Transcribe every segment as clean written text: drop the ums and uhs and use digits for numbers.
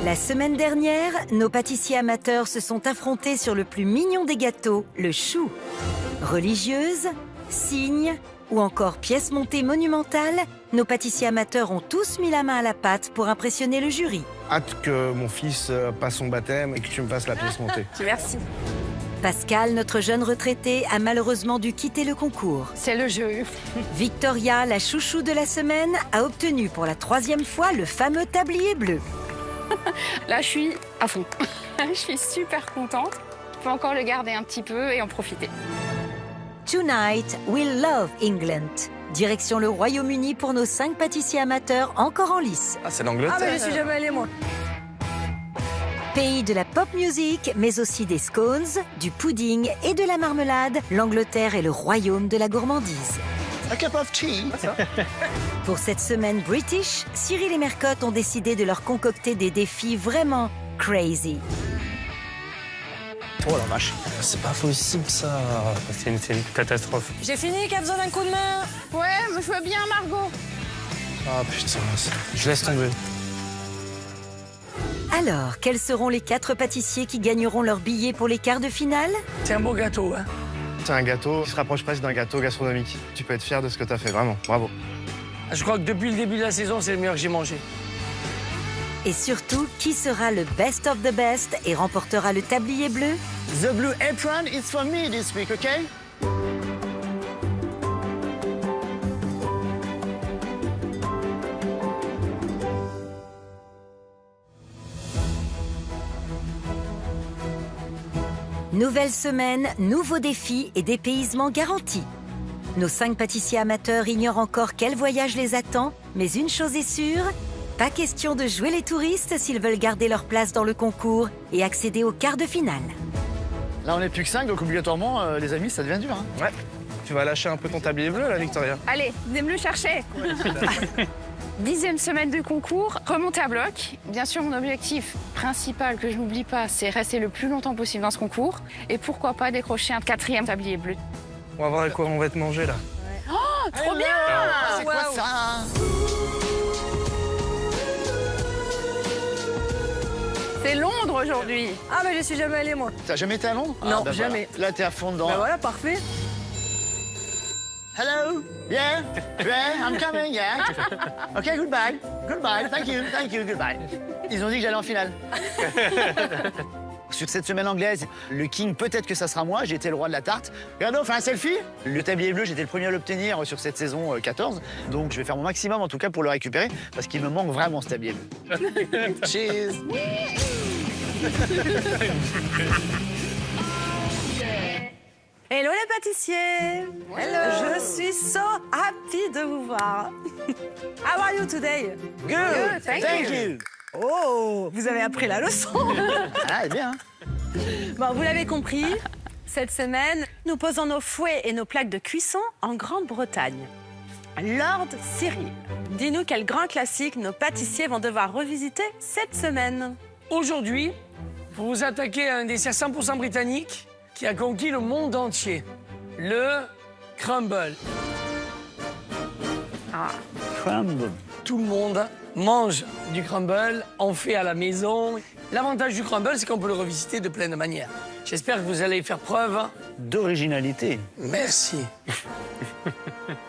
La semaine dernière, nos pâtissiers amateurs se sont affrontés sur le plus mignon des gâteaux, le chou. Religieuse, cygne ou encore pièce montée monumentale, nos pâtissiers amateurs ont tous mis la main à la pâte pour impressionner le jury. Hâte que mon fils passe son baptême et que tu me fasses la pièce montée. Merci. Pascal, notre jeune retraité, a malheureusement dû quitter le concours. C'est le jeu. Victoria, la chouchou de la semaine, a obtenu pour la 3e fois le fameux tablier bleu. Là, je suis à fond. Je suis super contente. Je peux encore le garder un petit peu et en profiter. Tonight, we'll love England. Direction le Royaume-Uni pour nos 5 pâtissiers amateurs encore en lice. Ah, c'est l'Angleterre. Ah, mais je suis jamais allée, moi. Pays de la pop music, mais aussi des scones, du pudding et de la marmelade, l'Angleterre est le royaume de la gourmandise. A cup of tea. Pour cette semaine British, Cyril et Mercotte ont décidé de leur concocter des défis vraiment crazy. Oh la vache, c'est pas possible ça. C'est une catastrophe. J'ai fini, qui a besoin d'un coup de main. Ouais, mais je veux bien, Margot. Ah putain, je laisse tomber. Alors, quels seront les 4 pâtissiers qui gagneront leur billet pour les quarts de finale? C'est un beau gâteau, hein. C'est un gâteau qui se rapproche presque d'un gâteau gastronomique. Tu peux être fier de ce que t'as fait, vraiment. Bravo. Je crois que depuis le début de la saison, c'est le meilleur que j'ai mangé. Et surtout, qui sera le best of the best et remportera le tablier bleu? The blue apron is for me this week, okay? Nouvelle semaine, nouveaux défis et dépaysement garantis. Nos 5 pâtissiers amateurs ignorent encore quel voyage les attend, mais une chose est sûre, pas question de jouer les touristes s'ils veulent garder leur place dans le concours et accéder aux quarts de finale. Là, on n'est plus que 5, donc obligatoirement, les amis, ça devient dur. Hein. Ouais. Tu vas lâcher un peu ton tablier bleu, là, Victoria. Allez, venez me le chercher. 10e semaine de concours, remonter à bloc. Bien sûr, mon objectif principal, que je n'oublie pas, c'est rester le plus longtemps possible dans ce concours. Et pourquoi pas décrocher un 4e tablier bleu. On va voir à quoi on va te manger, là. Oh, trop bien! C'est quoi ça? C'est Londres aujourd'hui. Ah, mais je suis jamais allée, moi. T'as jamais été à Londres? Non, bah jamais. Voilà. Là, t'es à fond dedans. Ben voilà, parfait. Hello? Yeah? Yeah, I'm coming, yeah? OK, goodbye. Goodbye, thank you, goodbye. Ils ont dit que j'allais en finale. Sur cette semaine anglaise, le king, peut-être que ça sera moi, j'ai été le roi de la tarte. Regardez, on fait un selfie. Le tablier bleu, j'étais le premier à l'obtenir sur cette saison 14. Donc je vais faire mon maximum en tout cas pour le récupérer, parce qu'il me manque vraiment ce tablier bleu. Cheers. Hello les pâtissiers. Hello. Je suis so happy de vous voir. How are you today? Good, thank you. Oh, vous avez appris la leçon. Ah, c'est bien. Bon, vous l'avez compris, cette semaine, nous posons nos fouets et nos plaques de cuisson en Grande-Bretagne. Lord Cyril, dis-nous quel grand classique nos pâtissiers vont devoir revisiter cette semaine. Aujourd'hui, vous vous attaquez à un dessert 100% britannique qui a conquis le monde entier. Le crumble. Crumble. Tout le monde mange du crumble, on fait à la maison. L'avantage du crumble, c'est qu'on peut le revisiter de plein de manières. J'espère que vous allez faire preuve. D'originalité. Merci.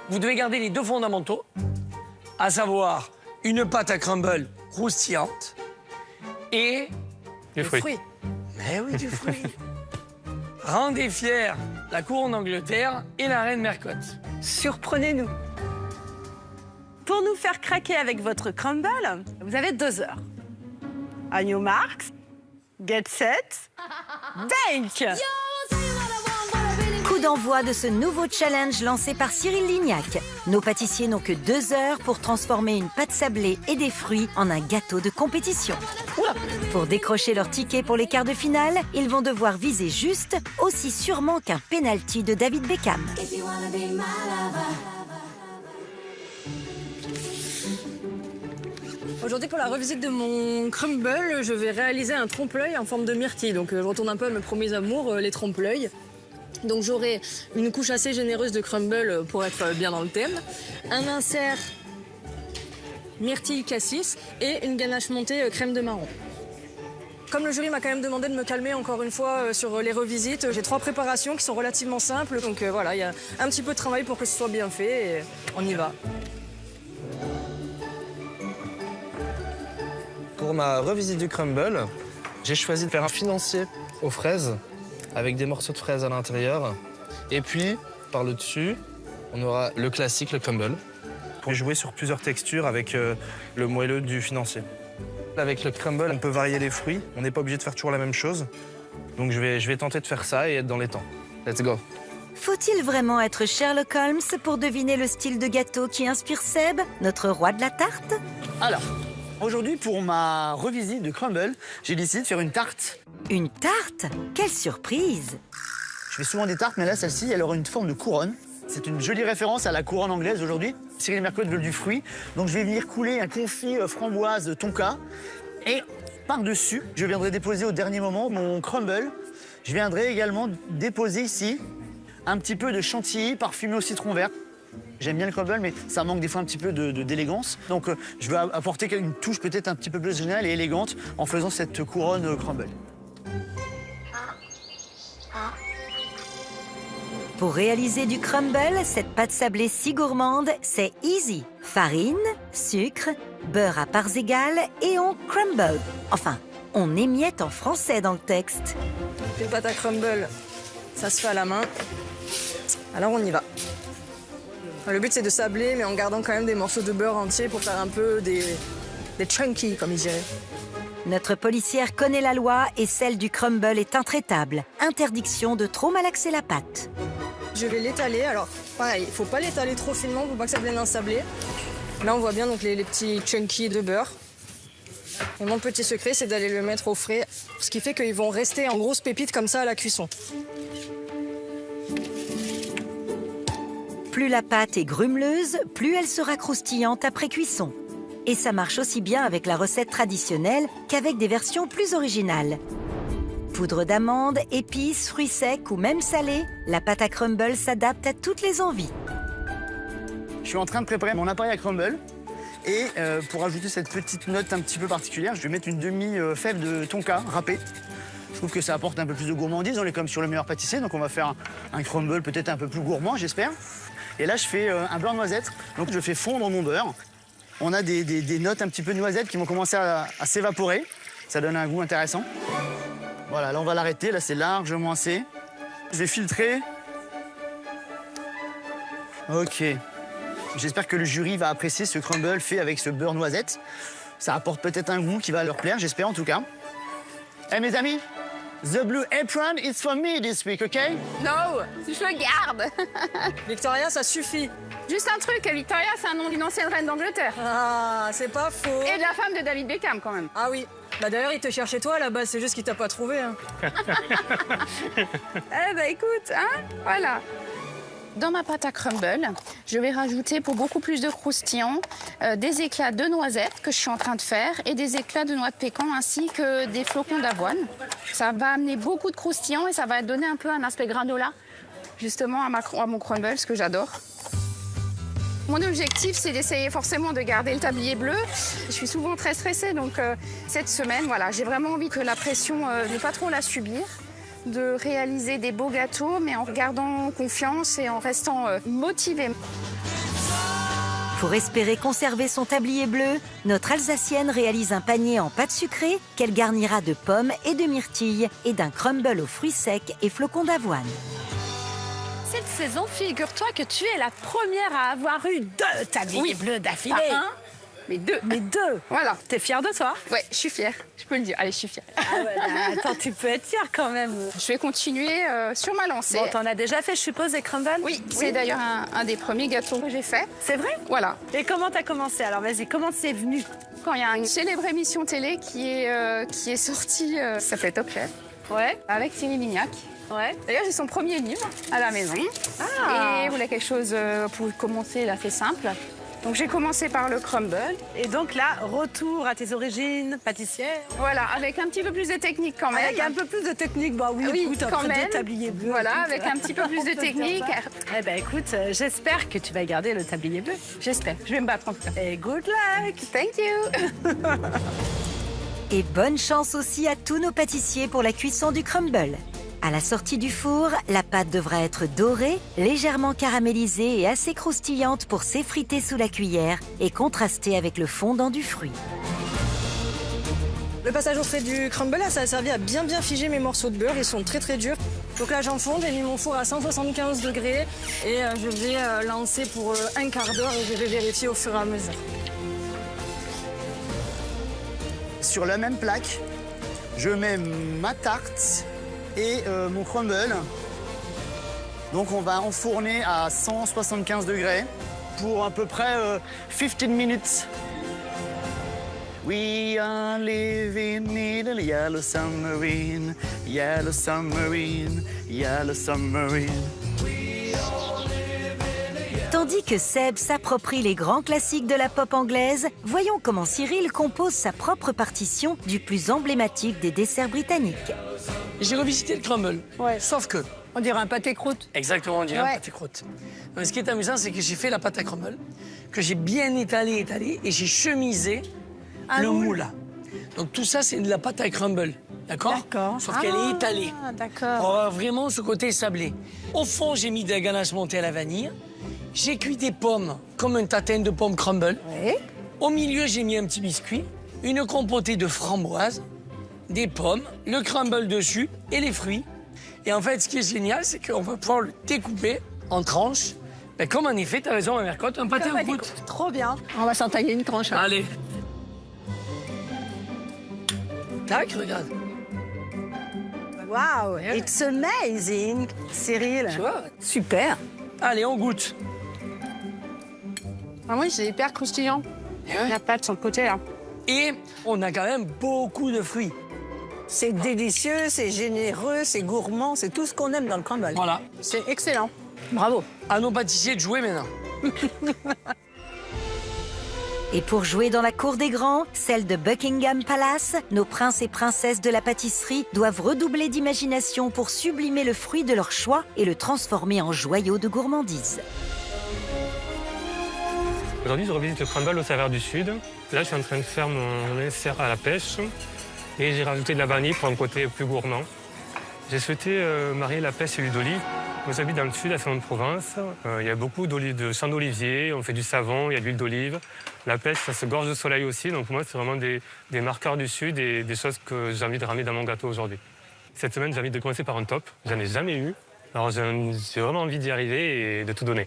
Vous devez garder les 2 fondamentaux, à savoir une pâte à crumble croustillante et Les fruits. Mais oui, du fruit. Rendez fiers la couronne d'Angleterre et la reine Mercotte. Surprenez-nous. Pour nous faire craquer avec votre crumble, vous avez 2 heures. On your marks, get set, bake! Coup d'envoi de ce nouveau challenge lancé par Cyril Lignac. Nos pâtissiers n'ont que 2 heures pour transformer une pâte sablée et des fruits en un gâteau de compétition. Pour décrocher leur ticket pour les quarts de finale, ils vont devoir viser juste, aussi sûrement qu'un penalty de David Beckham. Aujourd'hui, pour la revisite de mon crumble, je vais réaliser un trompe-l'œil en forme de myrtille. Donc, je retourne un peu à mes premiers amours, les trompe-l'œil. Donc, j'aurai une couche assez généreuse de crumble pour être bien dans le thème. Un insert myrtille cassis et une ganache montée crème de marron. Comme le jury m'a quand même demandé de me calmer encore une fois sur les revisites, j'ai 3 préparations qui sont relativement simples. Donc voilà, il y a un petit peu de travail pour que ce soit bien fait et on y va. Pour ma revisite du crumble, j'ai choisi de faire un financier aux fraises avec des morceaux de fraises à l'intérieur. Et puis, par le dessus, on aura le classique, le crumble. Pour jouer sur plusieurs textures avec le moelleux du financier. Avec le crumble, on peut varier les fruits. On n'est pas obligé de faire toujours la même chose. Donc je vais tenter de faire ça et être dans les temps. Let's go. Faut-il vraiment être Sherlock Holmes pour deviner le style de gâteau qui inspire Seb, notre roi de la tarte? Alors, aujourd'hui, pour ma revisite de crumble, j'ai décidé de faire une tarte. Une tarte? Quelle surprise! Je fais souvent des tartes, mais là, celle-ci, elle aura une forme de couronne. C'est une jolie référence à la couronne anglaise aujourd'hui. Cyril et Mercure veulent du fruit. Donc je vais venir couler un confit framboise tonka. Et par-dessus, je viendrai déposer au dernier moment mon crumble. Je viendrai également déposer ici un petit peu de chantilly parfumé au citron vert. J'aime bien le crumble, mais ça manque des fois un petit peu d'élégance. Donc je vais apporter une touche peut-être un petit peu plus originale et élégante en faisant cette couronne crumble. Pour réaliser du crumble, cette pâte sablée si gourmande, c'est easy. Farine, sucre, beurre à parts égales et on crumble. Enfin, on émiette en français dans le texte. Les pâtes à crumble, ça se fait à la main. Alors on y va. Le but c'est de sabler, mais en gardant quand même des morceaux de beurre entiers pour faire un peu des chunky, comme ils diraient. Notre policière connaît la loi et celle du crumble est intraitable. Interdiction de trop malaxer la pâte. Je vais l'étaler. Alors, pareil, il faut pas l'étaler trop finement pour pas que ça vienne un sablé. Là, on voit bien donc les petits chunky de beurre. Et mon petit secret, c'est d'aller le mettre au frais, ce qui fait qu'ils vont rester en grosses pépites comme ça à la cuisson. Plus la pâte est grumeleuse, plus elle sera croustillante après cuisson. Et ça marche aussi bien avec la recette traditionnelle qu'avec des versions plus originales. Poudre d'amandes, épices, fruits secs ou même salés, la pâte à crumble s'adapte à toutes les envies. Je suis en train de préparer mon appareil à crumble. Et pour ajouter cette petite note un petit peu particulière, je vais mettre une demi-fève de tonka râpée. Je trouve que ça apporte un peu plus de gourmandise. On est comme sur le meilleur pâtissier, donc on va faire un crumble peut-être un peu plus gourmand, j'espère. Et là, je fais un beurre noisette. Donc je fais fondre mon beurre. On a des notes un petit peu de noisette qui vont commencer à s'évaporer. Ça donne un goût intéressant. Voilà, là, on va l'arrêter. Là, c'est largement assez. Je vais filtrer. OK. J'espère que le jury va apprécier ce crumble fait avec ce beurre noisette. Ça apporte peut-être un goût qui va leur plaire, j'espère en tout cas. Eh, mes amis, the blue apron is for me this week, OK? No, je le garde. Victoria, ça suffit. Juste un truc, Victoria, c'est un nom d'une ancienne reine d'Angleterre. Ah, c'est pas faux. Et de la femme de David Beckham, quand même. Ah oui. Bah d'ailleurs, il te cherchait toi à la base, c'est juste qu'il t'a pas trouvé. Hein. Eh ben écoute, hein, voilà. Dans ma pâte à crumble, je vais rajouter pour beaucoup plus de croustillant des éclats de noisettes que je suis en train de faire et des éclats de noix de pécan ainsi que des flocons d'avoine. Ça va amener beaucoup de croustillant et ça va donner un peu un aspect granola justement à mon crumble, ce que j'adore. Mon objectif, c'est d'essayer forcément de garder le tablier bleu. Je suis souvent très stressée, donc cette semaine, voilà, j'ai vraiment envie que la pression, ne pas trop la subir, de réaliser des beaux gâteaux, mais en regardant confiance et en restant motivée. Pour espérer conserver son tablier bleu, notre Alsacienne réalise un panier en pâte sucrée qu'elle garnira de pommes et de myrtilles et d'un crumble aux fruits secs et flocons d'avoine. Cette saison, figure-toi que tu es la première à avoir eu 2 tabliers bleus d'affilée. Pas un, mais 2. Mais 2. Voilà. T'es fière de toi? Ouais, je suis fière. Je peux le dire. Allez, je suis fière. Ah ouais, attends, tu peux être fière quand même. Je vais continuer sur ma lancée. Bon, t'en as déjà fait, je suppose, des crumbles? Oui, c'est d'ailleurs un des premiers gâteaux que j'ai fait. C'est vrai? Voilà. Et comment t'as commencé? Alors vas-y, comment c'est venu? Quand il y a une célèbre émission télé qui est sortie, ça s'appelle Top Chef. Ouais. Avec Cyril Lignac. Ouais. D'ailleurs, j'ai son premier livre à la maison. Ah. Et il voulait quelque chose pour commencer assez simple. Donc j'ai commencé par le crumble. Et donc là, retour à tes origines pâtissières. Voilà, avec un petit peu plus de technique quand même. Avec un peu plus de technique, bah oui, Oui, écoute, quand après même. des tabliers bleus. Voilà, écoute, avec un petit peu plus on de peut dire technique. ça. Eh ben écoute, j'espère que tu vas garder le tablier bleu. J'espère, je vais me battre en tout cas. Et good luck. Thank you. Et bonne chance aussi à tous nos pâtissiers pour la cuisson du crumble. À la sortie du four, la pâte devra être dorée, légèrement caramélisée et assez croustillante pour s'effriter sous la cuillère et contraster avec le fondant du fruit. Le passage au frais du crumble, là, ça a servi à bien figer mes morceaux de beurre. Ils sont très durs. Donc là, j'enfonce, j'ai mis mon four à 175 degrés et je vais lancer pour un quart d'heure et je vais vérifier au fur et à mesure. Sur la même plaque, je mets ma tarte et mon crumble. Donc on va enfourner à 175 degrés pour à peu près 15 minutes. We are living in a yellow submarine, yellow submarine, yellow submarine. Tandis que Seb s'approprie les grands classiques de la pop anglaise, voyons comment Cyril compose sa propre partition du plus emblématique des desserts britanniques. J'ai revisité le crumble, sauf que... On dirait un pâté croûte. Exactement, on dirait un pâté croûte. Mais ce qui est amusant, c'est que j'ai fait la pâte à crumble, que j'ai bien étalée, et j'ai chemisé le moule. Donc tout ça, c'est de la pâte à crumble, d'accord? D'accord. Sauf qu'elle est étalée. D'accord. Pour avoir vraiment ce côté sablé. Au fond, j'ai mis de la ganache montée à la vanille. J'ai cuit des pommes comme un tatin de pommes crumble. Oui. Au milieu, j'ai mis un petit biscuit, une compotée de framboises, des pommes, le crumble dessus et les fruits. Et en fait, ce qui est génial, c'est qu'on va pouvoir le découper en tranches. Ben, comme en effet, t'as raison, ma mère Cotte, un pâté en croûte. Trop bien. On va s'en tailler une tranche. Allez. Tac, regarde. Wow, it's amazing, Cyril. Tu vois? Super. Allez, on goûte. Ah oui, c'est hyper croustillant. La pâte sur le côté, là. Et on a quand même beaucoup de fruits. C'est délicieux, c'est généreux, c'est gourmand, c'est tout ce qu'on aime dans le crumble. Voilà. C'est excellent. Bravo. À nos pâtissiers de jouer maintenant. Et pour jouer dans la cour des grands, celle de Buckingham Palace, nos princes et princesses de la pâtisserie doivent redoubler d'imagination pour sublimer le fruit de leur choix et le transformer en joyau de gourmandise. Aujourd'hui, je revisite le crumble au Saveur du Sud. Là, je suis en train de faire mon dessert à la pêche et j'ai rajouté de la vanille pour un côté plus gourmand. J'ai souhaité marier la pêche et l'huile d'olive. Moi, j'habite dans le sud, à Salon-de-Provence. Il y a beaucoup de champs d'oliviers, on fait du savon, il y a de l'huile d'olive. La pêche, ça se gorge de soleil aussi. Donc pour moi, c'est vraiment des marqueurs du sud et des choses que j'ai envie de ramener dans mon gâteau aujourd'hui. Cette semaine, j'ai envie de commencer par un top. J'en ai jamais eu. Alors j'ai vraiment envie d'y arriver et de tout donner.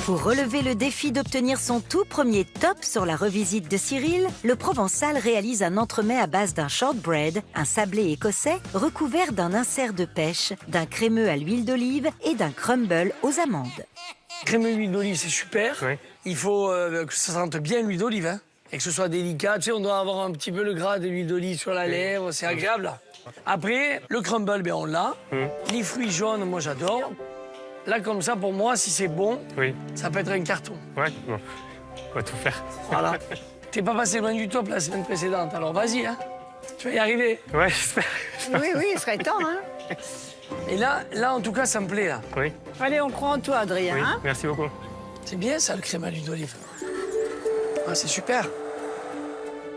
Pour relever le défi d'obtenir son tout premier top sur la revisite de Cyril, le Provençal réalise un entremets à base d'un shortbread, un sablé écossais recouvert d'un insert de pêche, d'un crémeux à l'huile d'olive et d'un crumble aux amandes. Crémeux huile d'olive, c'est super. Oui. Il faut que ça sente bien l'huile d'olive, hein, et que ce soit délicat. Tu sais, on doit avoir un petit peu le gras de l'huile d'olive sur la lèvre, c'est agréable. Là. Après, le crumble, ben, on l'a. Les fruits jaunes, moi j'adore. Là, comme ça, pour moi, si c'est bon, ça peut être un carton. Ouais, bon. On va tout faire. Voilà. T'es pas passé loin du top la semaine précédente, alors vas-y, hein. Tu vas y arriver. Ouais, j'espère. Oui, il serait temps, hein. Et là, en tout cas, ça me plaît, là. Oui. Allez, on croit en toi, Adrien. Oui, hein. merci beaucoup. C'est bien, ça, le crème à l'huile d'olive. Ah, c'est super.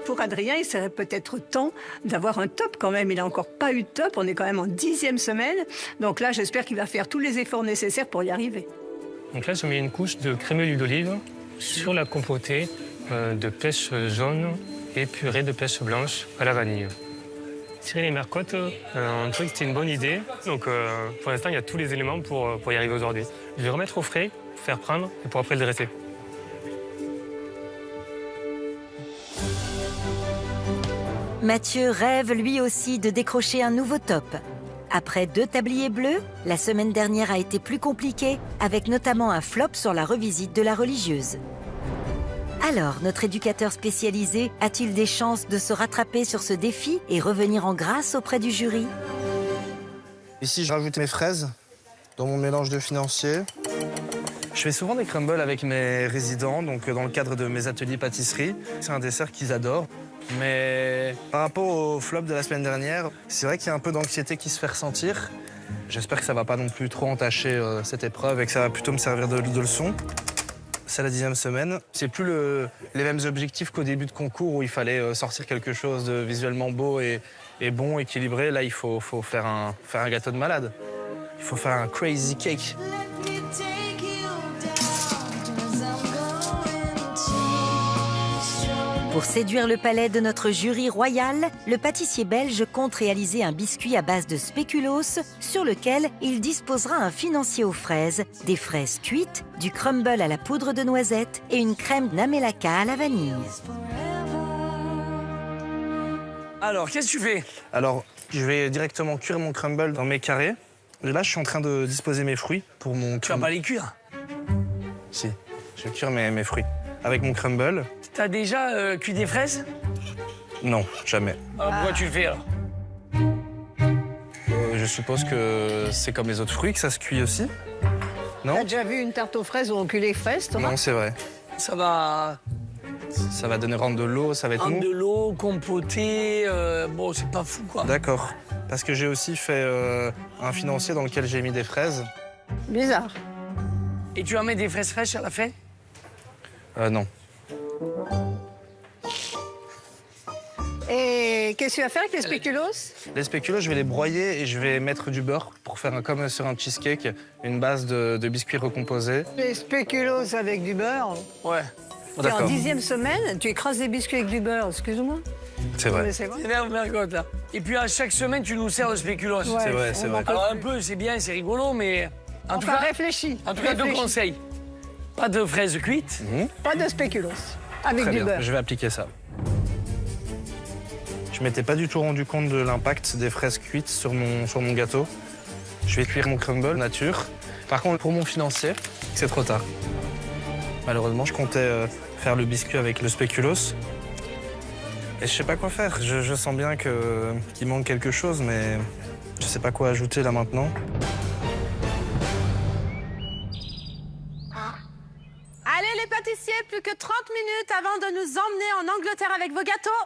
Pour Adrien, il serait peut-être temps d'avoir un top quand même. Il n'a encore pas eu de top. On est quand même en 10e semaine. Donc là, j'espère qu'il va faire tous les efforts nécessaires pour y arriver. Donc là, je mets une couche de crémeux d'huile d'olive sur la compotée de pêche jaune et purée de pêche blanche à la vanille. Cyril et Mercotte ont trouvé que c'était une bonne idée. Donc pour l'instant, il y a tous les éléments pour y arriver aujourd'hui. Je vais remettre au frais, faire prendre et pour après le dresser. Mathieu rêve lui aussi de décrocher un nouveau top. Après 2 tabliers bleus, la semaine dernière a été plus compliquée, avec notamment un flop sur la revisite de la religieuse. Alors, notre éducateur spécialisé a-t-il des chances de se rattraper sur ce défi et revenir en grâce auprès du jury? Ici, je rajoute mes fraises dans mon mélange de financier. Je fais souvent des crumbles avec mes résidents, donc dans le cadre de mes ateliers pâtisserie. C'est un dessert qu'ils adorent. Mais par rapport au flop de la semaine dernière, c'est vrai qu'il y a un peu d'anxiété qui se fait ressentir. J'espère que ça va pas non plus trop entacher cette épreuve et que ça va plutôt me servir de leçon. c'est la 10e semaine. C'est plus les mêmes objectifs qu'au début de concours où il fallait sortir quelque chose de visuellement beau et bon, équilibré. Là, il faut faire un gâteau de malade. Il faut faire un crazy cake. Pour séduire le palais de notre jury royal, le pâtissier belge compte réaliser un biscuit à base de spéculoos sur lequel il disposera un financier aux fraises, des fraises cuites, du crumble à la poudre de noisette et une crème namelaka à la vanille. Alors, qu'est-ce que tu fais? Alors, je vais directement cuire mon crumble dans mes carrés. Et là, je suis en train de disposer mes fruits pour mon crumble. Tu vas pas les cuire? Si, je vais cuire mes fruits avec mon crumble. T'as déjà cuit des fraises? Non, jamais. Alors pourquoi tu le fais alors? Je suppose que c'est comme les autres fruits que ça se cuit aussi. Non? T'as déjà vu une tarte aux fraises où on cuit les fraises, toi? Non, c'est vrai. Ça va donner rendre de l'eau, ça va être mou. de l'eau, compoté, bon, c'est pas fou, quoi. D'accord. Parce que j'ai aussi fait un financier dans lequel j'ai mis des fraises. Bizarre. Et tu vas mettre des fraises fraîches à la fin? Non. Et qu'est-ce que tu vas faire avec les spéculoos? Les spéculoos, je vais les broyer et je vais mettre du beurre pour faire comme sur un cheesecake, une base de biscuits recomposés. Les spéculoos avec du beurre? Ouais. T'es en 10e semaine, tu écrases des biscuits avec du beurre, excuse-moi. C'est vrai. C'est énerve, Mercotte, là. Et puis à chaque semaine, tu nous sers de spéculoos. Ouais, c'est vrai, c'est vrai. Alors un peu, c'est bien, c'est rigolo, mais... En tout cas, réfléchis. En tout cas, deux conseils. Pas de fraises cuites. Pas de spéculoos. Avec Très du bien, beurre. je vais appliquer ça. Je m'étais pas du tout rendu compte de l'impact des fraises cuites sur mon gâteau. Je vais cuire mon crumble nature. Par contre, pour mon financier, c'est trop tard. Malheureusement, je comptais faire le biscuit avec le spéculoos. Et je sais pas quoi faire. Je sens bien qu'il manque quelque chose, mais je sais pas quoi ajouter là maintenant. Allez les pâtissiers, plus que 30 minutes avant de nous emmener en Angleterre avec vos gâteaux.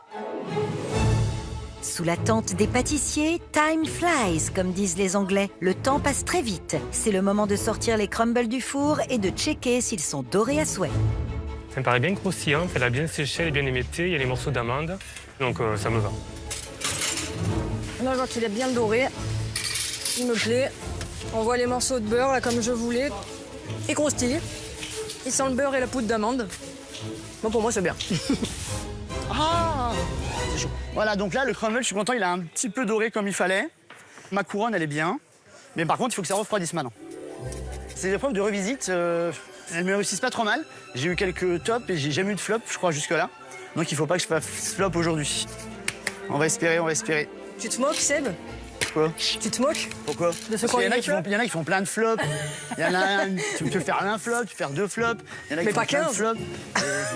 Sous la tente des pâtissiers, time flies, comme disent les Anglais. Le temps passe très vite. C'est le moment de sortir les crumbles du four et de checker s'ils sont dorés à souhait. Ça me paraît bien croustillant, elle a bien séché, elle est bien émiettée, il y a les morceaux d'amande, donc ça me va. Là, je vois qu'il est bien doré. Il me plaît. On voit les morceaux de beurre, là, comme je voulais. Il croustille. Il sent le beurre et la poudre d'amande. Bon, pour moi, c'est bien. Voilà, donc là, le crumble, je suis content, il a un petit peu doré comme il fallait. Ma couronne, elle est bien. Mais par contre, il faut que ça refroidisse maintenant. Ces épreuves de revisite, elles me réussissent pas trop mal. J'ai eu quelques tops et j'ai jamais eu de flop, je crois, jusque-là. Donc il faut pas que je fasse flop aujourd'hui. On va espérer, on va espérer. Tu te moques, Seb? Quoi? Tu te moques? Pourquoi? De ce Parce qu'il y en a qui font plein de flops. Il y en a un, tu peux faire un flop, tu peux faire 2 flops. Il y en a qui Mais font pas plein de 15. flops.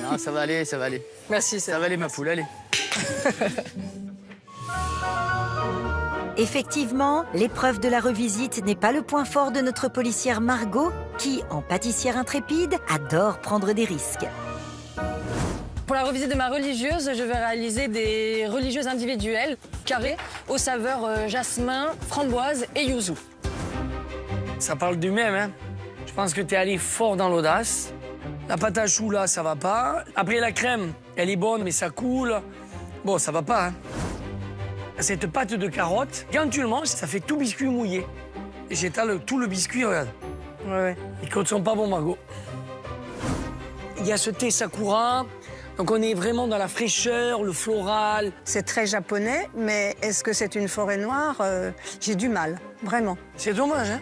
Non, ça va aller, ça va aller. Merci, Seb. Ça va aller, ma poule, allez. Effectivement, l'épreuve de la revisite n'est pas le point fort de notre policière Margot, qui, en pâtissière intrépide, adore prendre des risques. Pour la revisite de ma religieuse, je vais réaliser des religieuses individuelles, carrées, aux saveurs jasmin, framboise et yuzu. Ça parle du même, hein. Je pense que t'es allé fort dans l'audace. La pâte à choux, là, ça va pas. Après, la crème, elle est bonne, mais ça coule. Bon, ça va pas, hein. Cette pâte de carotte, quand tu le manges, ça fait tout biscuit mouillé. Et j'étale tout le biscuit, regarde. Ouais. Les côtes sont pas bons, Margot. Il y a ce thé sakura. Donc on est vraiment dans la fraîcheur, le floral. C'est très japonais, mais est-ce que c'est une forêt noire? J'ai du mal, vraiment. C'est dommage, hein.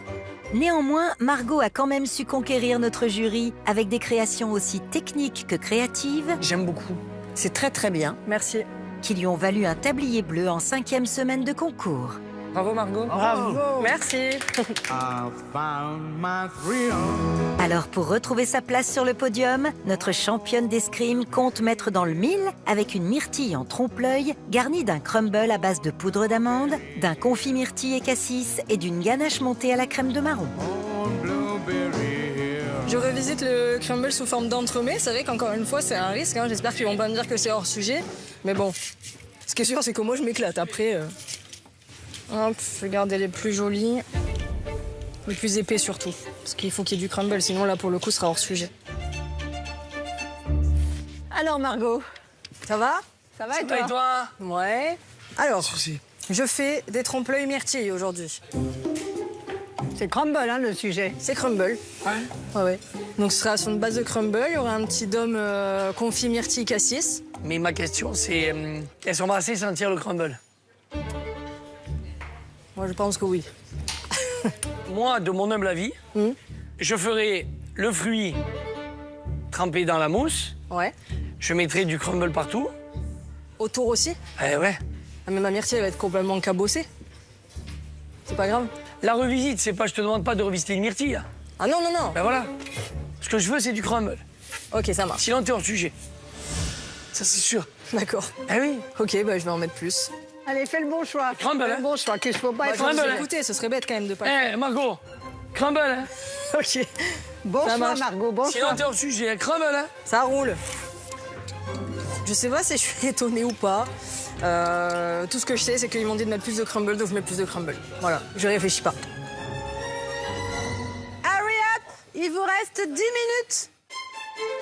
Néanmoins, Margot a quand même su conquérir notre jury avec des créations aussi techniques que créatives J'aime beaucoup. C'est très très bien. Merci. qui lui ont valu un tablier bleu en 5e semaine de concours. Bravo, Margot. Bravo. Merci. Alors pour retrouver sa place sur le podium, notre championne d'escrime compte mettre dans le mille avec une myrtille en trompe-l'œil garnie d'un crumble à base de poudre d'amande, d'un confit myrtille et cassis et d'une ganache montée à la crème de marron. Je revisite le crumble sous forme d'entremets. C'est vrai qu'encore une fois, c'est un risque. Hein. J'espère qu'ils vont pas me dire que c'est hors sujet. Mais bon, ce qui est sûr, c'est que moi, je m'éclate. Après, hop, je vais garder les plus jolis. Les plus épais surtout. Parce qu'il faut qu'il y ait du crumble, sinon là, pour le coup, ce sera hors sujet. Alors, Margot, ça va? Ça va et toi? Et toi? Ouais. Alors, Souci. je fais des trompe-l'œil myrtille aujourd'hui. C'est crumble, hein, le sujet. C'est crumble. Ouais. Ouais. Donc, ce sera sur une base de crumble. Il y aura un petit dôme confit myrtille cassis. Mais ma question, c'est est-ce qu'on va assez sentir le crumble? Moi, je pense que oui. Moi, de mon humble avis, je ferai le fruit trempé dans la mousse. Ouais. Je mettrai du crumble partout. Autour aussi? Eh ouais. Ah, mais ma myrtille, elle va être complètement cabossée. C'est pas grave. La revisite, c'est pas, je te demande pas de revisiter une myrtille. Là. Ah non, non, non. Ben voilà. Ce que je veux, c'est du crumble. Ok, ça marche. Sinon, t'es hors sujet. Ça, c'est sûr. D'accord. Eh oui. Ok, bah, je vais en mettre plus. Allez, fais le bon choix. Crumble, Fais hein. le bon choix, qu'il ne faut pas Bah, être... quand crumble, vous hein. écoutez, ce serait bête quand même de pas... Eh, Margot, crumble, hein. Ok. Bon Ça choix, marche. Margot, bon Sinon, choix. t'es hors sujet. Hein. Crumble, hein. Ça roule. Je sais pas si je suis étonnée ou pas. Tout ce que je sais, c'est qu'ils m'ont dit de mettre plus de crumble, donc je mets plus de crumble. Voilà, je réfléchis pas. Hurry up! Il vous reste 10 minutes.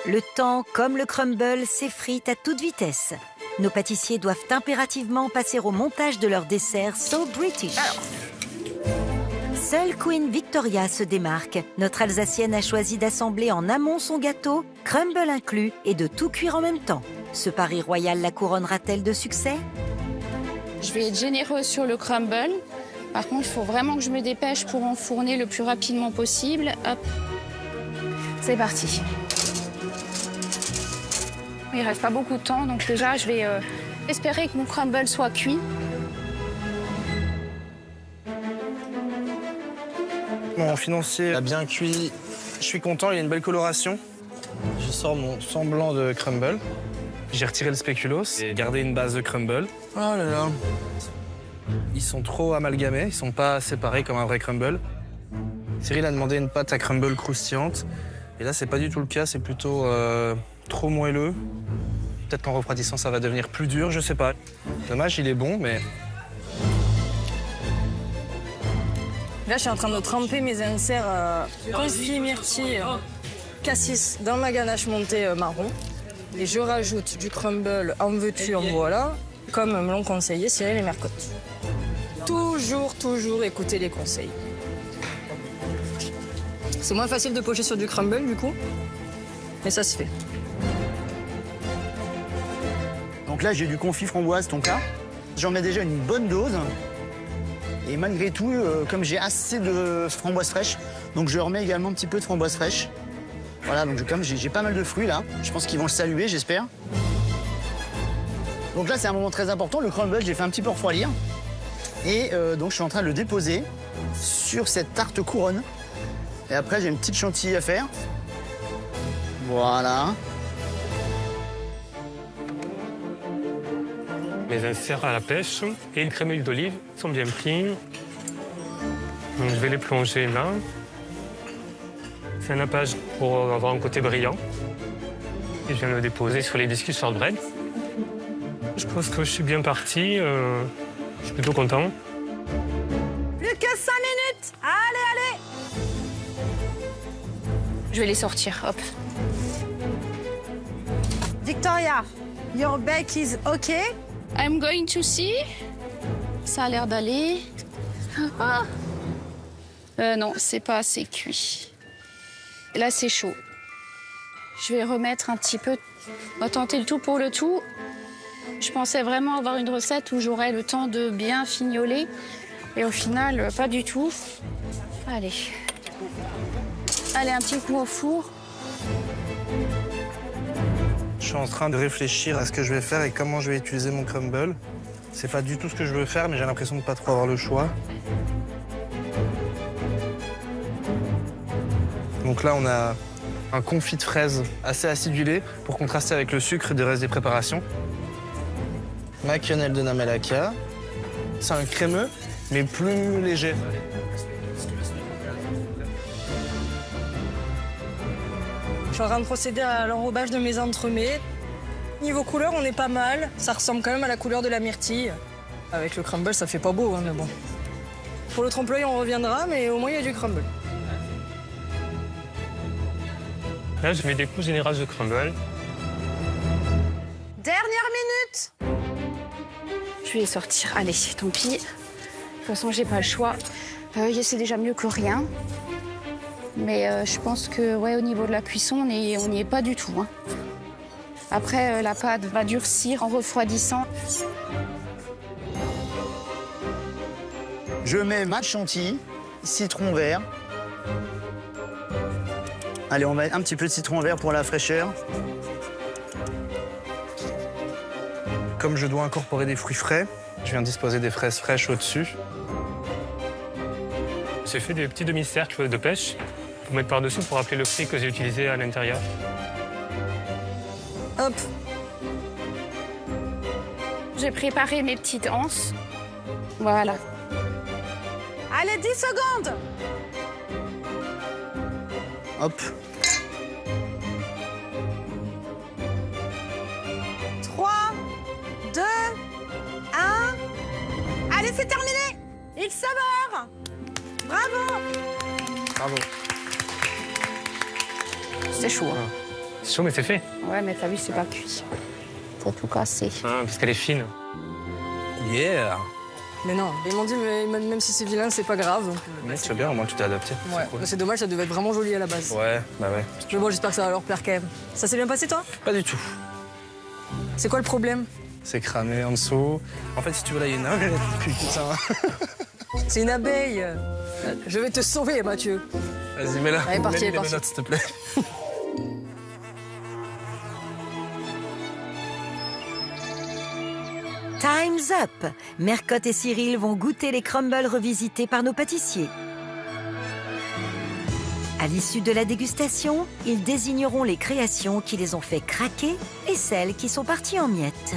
Le temps, comme le crumble, s'effrite à toute vitesse. Nos pâtissiers doivent impérativement passer au montage de leur dessert So British. Seule Queen Victoria se démarque. Notre Alsacienne a choisi d'assembler en amont son gâteau, crumble inclus, et de tout cuire en même temps. Ce pari royal la couronnera-t-elle de succès? Je vais être généreuse sur le crumble. Par contre, il faut vraiment que je me dépêche pour enfourner le plus rapidement possible. Hop. C'est parti. Il reste pas beaucoup de temps, donc déjà, je vais espérer que mon crumble soit cuit. Mon financier a bien cuit. Je suis content, il a une belle coloration. Je sors mon semblant de crumble. J'ai retiré le spéculoos et gardé une base de crumble. Oh là là. Ils sont trop amalgamés, ils sont pas séparés comme un vrai crumble. Cyril a demandé une pâte à crumble croustillante. Et là, c'est pas du tout le cas, c'est plutôt trop moelleux. Peut-être qu'en refroidissant, ça va devenir plus dur, je sais pas. Dommage, il est bon, mais... Là, je suis en train de tremper mes inserts confit myrtille cassis dans ma ganache montée marron. Et je rajoute du crumble en veux-tu, en voilà, comme me l'ont conseillé Cyril et Mercotte. Toujours écouter les conseils. C'est moins facile de pocher sur du crumble, du coup, mais ça se fait. Donc là, j'ai du confit framboise, ton cas. J'en mets déjà une bonne dose. Et malgré tout, comme j'ai assez de framboise fraîche, donc je remets également un petit peu de framboise fraîche. Voilà, donc comme j'ai pas mal de fruits là, je pense qu'ils vont le saluer, j'espère. Donc là, c'est un moment très important. Le crumble, j'ai fait un petit peu refroidir. Et donc, je suis en train de le déposer sur cette tarte couronne. Et après, j'ai une petite chantilly à faire. Voilà. Mes inserts à la pêche et une crème d'huile d'olive sont bien pris. Donc, je vais les plonger là. C'est un nappage pour avoir un côté brillant. Et je viens de le déposer sur les biscuits shortbread. Je pense que je suis bien parti. Je suis plutôt content. Plus que 5 minutes. Allez. Je vais les sortir, hop. Victoria, your bake is okay. I'm going to see. Ça a l'air d'aller. Ah. Non, c'est pas assez cuit. Là, c'est chaud. Je vais remettre un petit peu. On va tenter le tout pour le tout. Je pensais vraiment avoir une recette où j'aurais le temps de bien fignoler. Et au final, pas du tout. Allez. Allez, un petit coup au four. Je suis en train de réfléchir à ce que je vais faire et comment je vais utiliser mon crumble. C'est pas du tout ce que je veux faire, mais j'ai l'impression de pas trop avoir le choix. Donc là, on a un confit de fraises assez acidulé pour contraster avec le sucre du reste des préparations. Ma quenelle de Namelaka. C'est un crémeux, mais plus léger. Je suis en train de procéder à l'enrobage de mes entremets. Niveau couleur, on est pas mal. Ça ressemble quand même à la couleur de la myrtille. Avec le crumble, ça fait pas beau, hein, mais bon. Pour le trompe-l'œil, on reviendra, mais au moins, il y a du crumble. Là, je mets des coups générales de crumble. minutes. Je vais sortir. Allez, tant pis. De toute façon, j'ai pas le choix. C'est déjà mieux que rien. Mais je pense que, ouais, au niveau de la cuisson, on n'y est pas du tout. Hein. Après, la pâte va durcir en refroidissant. Je mets match chantilly, citron vert. Allez, on met un petit peu de citron vert pour la fraîcheur. Comme je dois incorporer des fruits frais, je viens disposer des fraises fraîches au-dessus. J'ai fait des petits demi-cercles de pêche pour mettre par-dessus pour rappeler le fruit que j'ai utilisé à l'intérieur. Hop. J'ai préparé mes petites anses. Voilà. Allez, 10 secondes. Hop. 3, 2, 1. Allez, c'est terminé. Il saveur. Bravo. Bravo. C'est chaud. Hein. C'est chaud, mais c'est fait. Ouais, mais t'as vu, c'est pas cuit. T'as tout cassé. Ah, parce qu'elle est fine. Yeah. Mais non, ils m'ont dit, mais même si c'est vilain, c'est pas grave. Donc, C'est bien, au moins tu t'es adapté. ouais, Cool. c'est dommage, ça devait être vraiment joli à la base. Ouais, bah ouais. Mais bon, j'espère que ça va leur plaire quand même. Ça s'est bien passé, toi? Pas du tout. C'est quoi le problème? C'est cramé en dessous. En fait, si tu veux, là, il y a une abeille. Putain. C'est une abeille. Je vais te sauver, Mathieu. Vas-y, mets-la. Allez, parti, Mets-les parti. menottes, s'il te plaît. Time's up! Mercotte et Cyril vont goûter les crumbles revisités par nos pâtissiers. À l'issue de la dégustation, ils désigneront les créations qui les ont fait craquer et celles qui sont parties en miettes.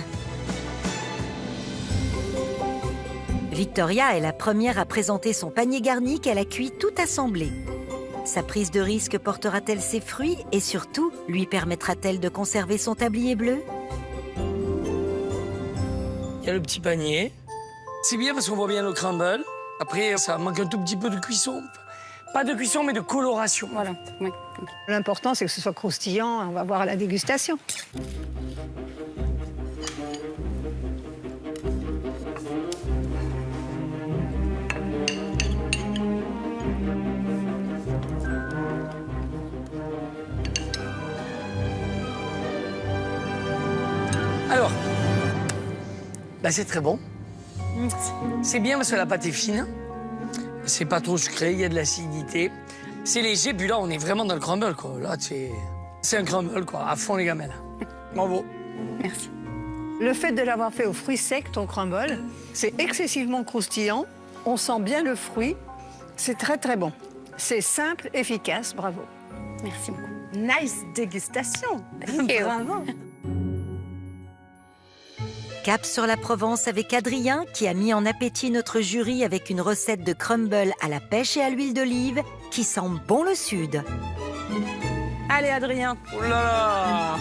Victoria est la première à présenter son panier garni qu'elle a cuit tout assemblé. Sa prise de risque portera-t-elle ses fruits et surtout, lui permettra-t-elle de conserver son tablier bleu? Il y a le petit panier. C'est bien parce qu'on voit bien le crumble. Après, ça manque un tout petit peu de cuisson. Pas de cuisson, mais de coloration. Voilà. Oui. L'important, c'est que ce soit croustillant. On va voir à la dégustation. Alors, là, c'est très bon. C'est bien parce que la pâte est fine. C'est pas trop sucré, il y a de l'acidité. C'est léger, puis là, on est vraiment dans le crumble, quoi. Là, c'est un crumble, quoi, à fond, les gamelles. Bravo. Merci. Le fait de l'avoir fait aux fruits secs, ton crumble, c'est excessivement croustillant. On sent bien le fruit. C'est très, très bon. C'est simple, efficace. Bravo. Merci beaucoup. Nice dégustation. Bravo. Cap sur la Provence avec Adrien qui a mis en appétit notre jury avec une recette de crumble à la pêche et à l'huile d'olive qui sent bon le sud. Allez, Adrien. Oh là là.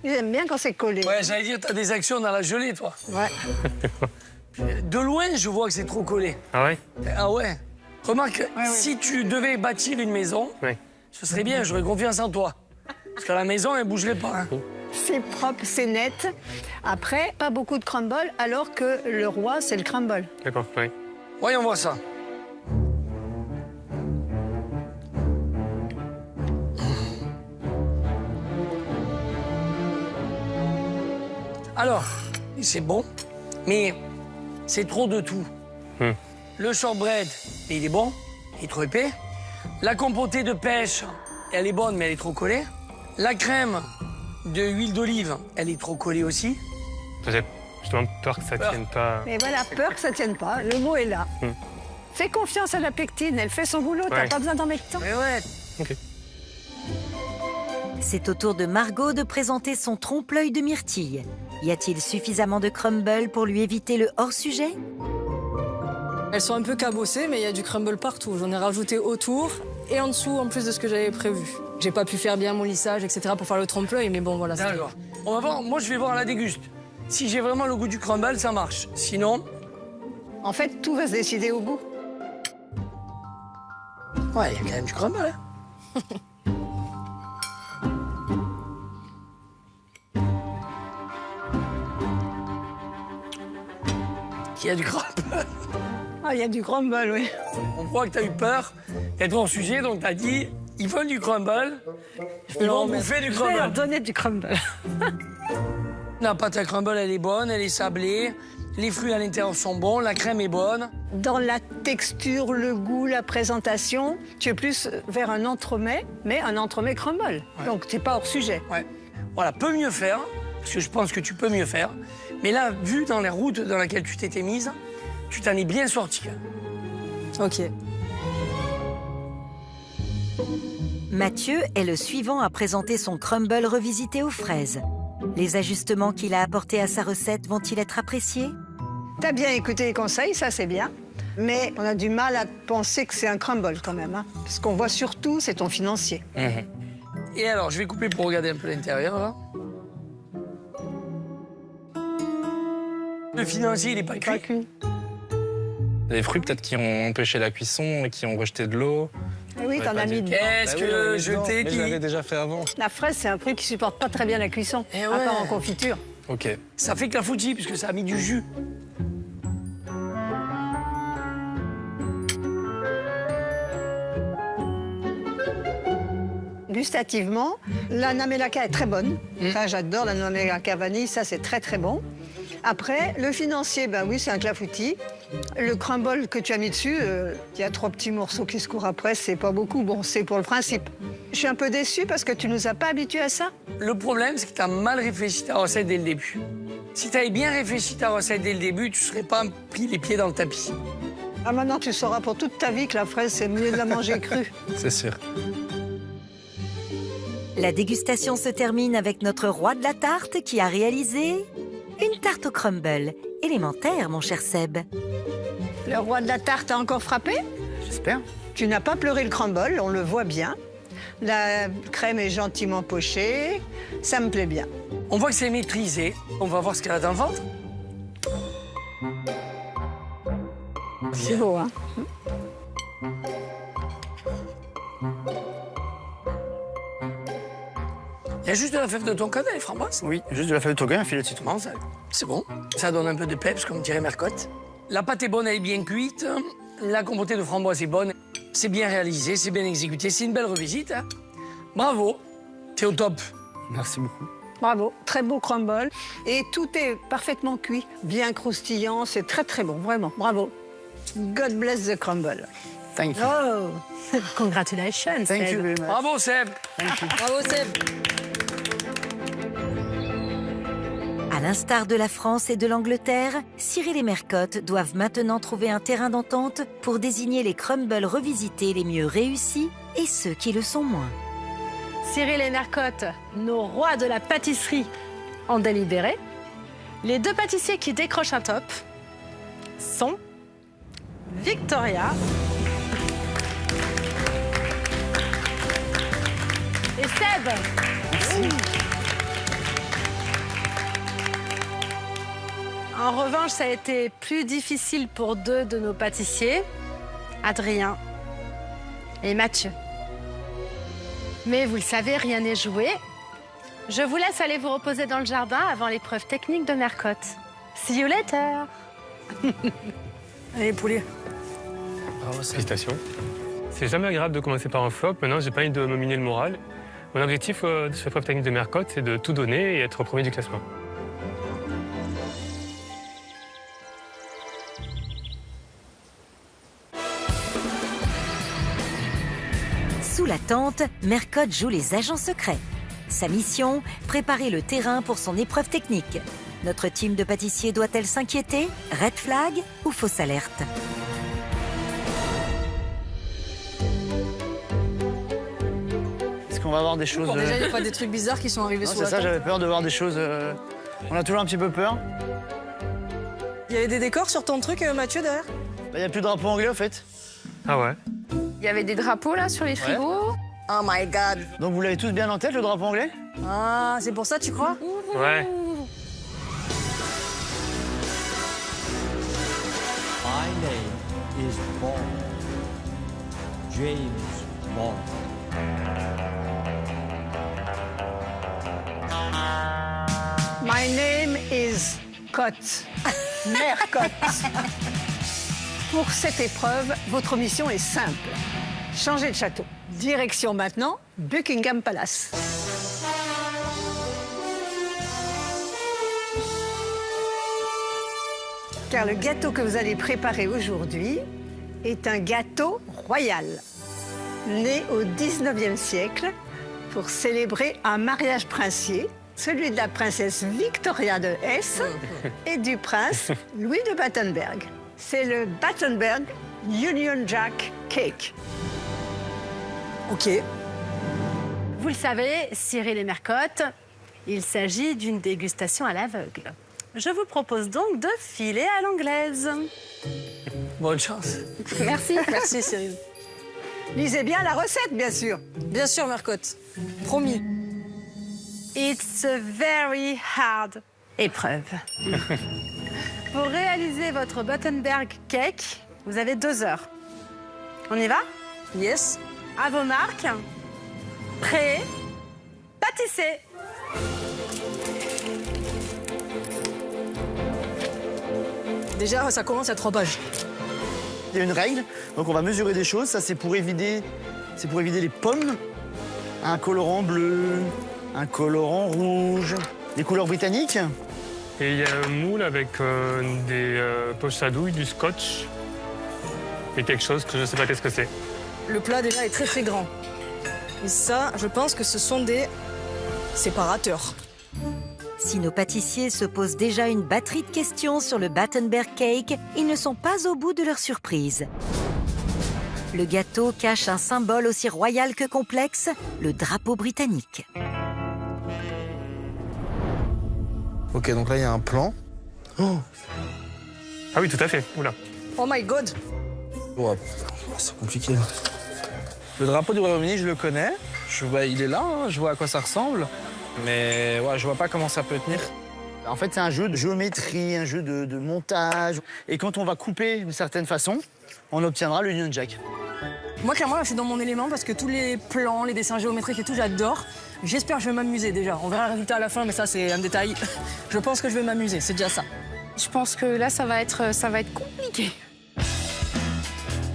J'aime bien quand c'est collé. Ouais, j'allais dire, t'as des actions dans la gelée, toi. Ouais. De loin, je vois que c'est trop collé. Ah ouais? Ah ouais. Remarque, si tu devais bâtir une maison, ce serait bien, j'aurais confiance en toi. Parce que la maison, elle bougerait pas. Hein. C'est propre, c'est net. Après, pas beaucoup de crumble, alors que le roi, c'est le crumble. D'accord, oui. Voyons voir ça. Alors, c'est bon, mais c'est trop de tout. Le shortbread, il est bon, il est trop épais. La compotée de pêche, elle est bonne, mais elle est trop collée. La crème de huile d'olive, elle est trop collée aussi. J'ai justement peur que ça tienne pas. Mais voilà, peur que ça tienne pas. Le mot est là. Fais confiance à la pectine, elle fait son boulot, t'as pas besoin d'en mettre tant. Mais ouais. Ok. C'est au tour de Margot de présenter son trompe-l'œil de myrtille. Y a-t-il suffisamment de crumble pour lui éviter le hors-sujet? Elles sont un peu cabossées, mais il y a du crumble partout. J'en ai rajouté autour et en dessous, en plus de ce que j'avais prévu. J'ai pas pu faire bien mon lissage, etc. pour faire le trompe-l'œil, mais bon, voilà. D'accord. On va voir, moi je vais voir à la déguste. Si j'ai vraiment le goût du crumble, ça marche. Sinon... En fait, tout va se décider au goût. Ouais, il y a quand même du crumble, hein. qu'il y a du crumble. Ah, il y a du crumble, oui. On voit que tu as eu peur d'être hors sujet, donc tu as dit, ils veulent du crumble, ils vont bouffer du Je vais leur crumble. donner du crumble. La pâte à crumble, elle est bonne, elle est sablée, les fruits à l'intérieur sont bons, la crème est bonne. Dans la texture, le goût, la présentation, tu es plus vers un entremets, mais un entremets crumble. Ouais. Donc, tu n'es pas hors sujet. Ouais. Voilà, peut mieux faire, parce que je pense que tu peux mieux faire. Mais là, vu dans les routes dans laquelle tu t'étais mise, tu t'en es bien sorti. Ok. Mathieu est le suivant à présenter son crumble revisité aux fraises. Les ajustements qu'il a apportés à sa recette vont-ils être appréciés? Tu as bien écouté les conseils, ça c'est bien. Mais on a du mal à penser que c'est un crumble quand même. Hein. Ce qu'on voit surtout, c'est ton financier. Et alors, je vais couper pour regarder un peu l'intérieur. Là. Le financier, il n'est pas cuit. Les fruits peut-être qui ont empêché la cuisson et qui ont rejeté de l'eau. Et oui, Ouais, t'en pas as mis dit. dedans. Qu'est-ce que je t'ai Mais dit? je l'avais déjà fait avant. La fraise, c'est un fruit qui supporte pas très bien la cuisson, Eh à ouais. part en confiture. Ok. Ça fait clafoutis, puisque ça a mis du jus. Gustativement, la namelaka est très bonne. Ça, j'adore la namelaka vanille, ça c'est très très bon. Après, le financier, ben oui, c'est un clafoutis. Le crumble que tu as mis dessus, il y a 3 petits morceaux qui se courent après, c'est pas beaucoup. Bon, c'est pour le principe. Je suis un peu déçue parce que tu nous as pas habitués à ça. Le problème, c'est que tu as mal réfléchi ta recette dès le début. Si tu avais bien réfléchi ta recette dès le début, tu ne serais pas pris les pieds dans le tapis. Ah, maintenant, tu sauras pour toute ta vie que la fraise, c'est mieux de la manger crue. C'est sûr. La dégustation se termine avec notre roi de la tarte qui a réalisé une tarte au crumble. Élémentaire, mon cher Seb. Le roi de la tarte a encore frappé. J'espère. Tu n'as pas pleuré le crumble, on le voit bien. La crème est gentiment pochée, ça me plaît bien. On voit que c'est maîtrisé. On va voir ce qu'elle a dans le ventre. C'est beau, hein? Il y a juste de la fève de tonka et les framboises. Oui, juste de la feuille de toga, un filet de citron. Bon, c'est bon. Ça donne un peu de peps, comme dirait Mercotte. La pâte est bonne, elle est bien cuite. La compotée de framboise est bonne. C'est bien réalisé, c'est bien exécuté. C'est une belle revisite. Hein. Bravo, t'es au top. Merci beaucoup. Bravo, très beau crumble. Et tout est parfaitement cuit, bien croustillant, c'est très très bon, vraiment, bravo. God bless the crumble. Thank you. Oh, congratulations. Thank you very much. Bravo, Seb. Bravo Seb. À l'instar de la France et de l'Angleterre, Cyril et Mercotte doivent maintenant trouver un terrain d'entente pour désigner les crumbles revisités les mieux réussis et ceux qui le sont moins. Cyril et Mercotte, nos rois de la pâtisserie, ont délibéré. Les 2 pâtissiers qui décrochent un top sont Victoria et Seb. En revanche, ça a été plus difficile pour 2 de nos pâtissiers, Adrien et Mathieu. Mais vous le savez, rien n'est joué. Je vous laisse aller vous reposer dans le jardin avant l'épreuve technique de Mercotte. See you later. Allez, poulet. Bravo, Seb. Félicitations. C'est jamais agréable de commencer par un flop. Maintenant, j'ai pas envie de me miner le moral. Mon objectif de cette épreuve technique de Mercotte, c'est de tout donner et être premier du classement. Sous la tente, Mercotte joue les agents secrets. Sa mission, préparer le terrain pour son épreuve technique. Notre team de pâtissiers doit-elle s'inquiéter? Red flag ou fausse alerte? Est-ce qu'on va avoir des choses... Bon, déjà, il n'y a pas des trucs bizarres qui sont arrivés Non, sous c'est la ça, tente. j'avais peur de voir des choses... On a toujours un petit peu peur. Il y avait des décors sur ton truc, Mathieu, derrière? Il n'y a plus de drapeau anglais, en fait. Ah ouais? Il y avait des drapeaux là sur les frigos. Oh my God. Donc vous l'avez tous bien en tête, le drapeau anglais? Ah, c'est pour ça, tu crois? Ouais. My name is Bond. James Bond. My name is Cotte. Mercotte. Pour cette épreuve, votre mission est simple. Changez de château. Direction maintenant Buckingham Palace. Car le gâteau que vous allez préparer aujourd'hui est un gâteau royal, né au 19e siècle pour célébrer un mariage princier, celui de la princesse Victoria de Hesse et du prince Louis de Battenberg. C'est le Battenberg Union Jack Cake. OK. Vous le savez, Cyril et Mercotte, il s'agit d'une dégustation à l'aveugle. Je vous propose donc de filer à l'anglaise. Bonne chance. Merci. Merci Cyril. Lisez bien la recette, bien sûr. Bien sûr, Mercotte. Promis. It's a very hard épreuve. Pour réaliser votre Battenberg Cake, vous avez 2 heures. On y va? Yes. À vos marques. Prêt. Pâtissez. Déjà, ça commence à 3 pages. Il y a une règle, donc on va mesurer des choses. Ça, c'est pour éviter les pommes. Un colorant bleu, un colorant rouge, des couleurs britanniques. Et il y a un moule avec des poches à douille, du scotch et quelque chose que je ne sais pas qu'est-ce que c'est. Le plat, déjà, est très, très grand. Et ça, je pense que ce sont des séparateurs. Si nos pâtissiers se posent déjà une batterie de questions sur le Battenberg Cake, ils ne sont pas au bout de leur surprise. Le gâteau cache un symbole aussi royal que complexe, le drapeau britannique. Ok, donc là, il y a un plan. Oh, Ah oui, tout à fait. Oula. Oh my God. ouais, c'est compliqué. Le drapeau du Royaume-Uni, je le connais. Il est là, hein, je vois à quoi ça ressemble. Mais ouais, je vois pas comment ça peut tenir. En fait, c'est un jeu de géométrie, un jeu de montage. Et quand on va couper d'une certaine façon, on obtiendra l'Union Jack. Moi, clairement, là, je suis dans mon élément parce que tous les plans, les dessins géométriques et tout, j'adore. J'espère que je vais m'amuser déjà. On verra le résultat à la fin, mais ça, c'est un détail. Je pense que je vais m'amuser, c'est déjà ça. Je pense que là, ça va être compliqué.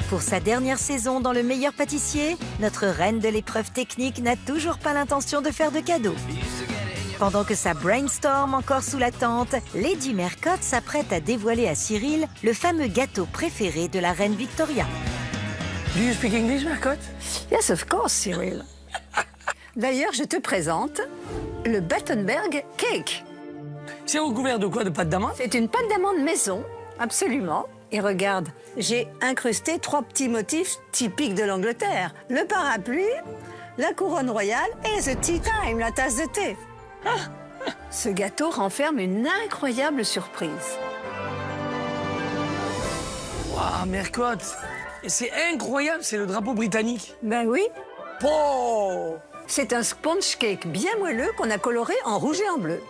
Pour sa dernière saison dans le meilleur pâtissier, notre reine de l'épreuve technique n'a toujours pas l'intention de faire de cadeaux. Pendant que ça brainstorm encore sous la tente, Lady Mercotte s'apprête à dévoiler à Cyril le fameux gâteau préféré de la reine Victoria. Do you speak English, Mercotte? Yes, of course, Cyril. D'ailleurs, je te présente le Battenberg Cake. C'est recouvert de quoi? De pâte d'amande? C'est une pâte d'amande maison, absolument. Et regarde, j'ai incrusté 3 petits motifs typiques de l'Angleterre. Le parapluie, la couronne royale et the tea time, la tasse de thé. Ce gâteau renferme une incroyable surprise. Waouh, Mercotte! Et c'est incroyable, c'est le drapeau britannique. Ben oui, Oh! c'est un sponge cake bien moelleux qu'on a coloré en rouge et en bleu.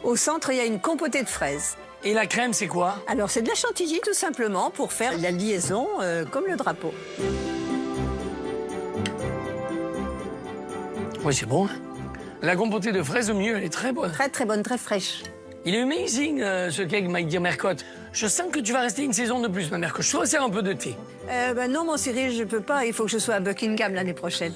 Au centre, il y a une compotée de fraises. Et la crème, c'est quoi? Alors, c'est de la chantilly, tout simplement, pour faire la liaison comme le drapeau. Oui, c'est bon. La compotée de fraises au milieu, elle est très bonne. Très, très bonne, très fraîche. Il est amazing, ce cake, my dear Mercotte. Je sens que tu vas rester une saison de plus, ma Mercotte. Je te resserre un peu de thé. Ben non, mon Cyril, je peux pas. Il faut que je sois à Buckingham l'année prochaine.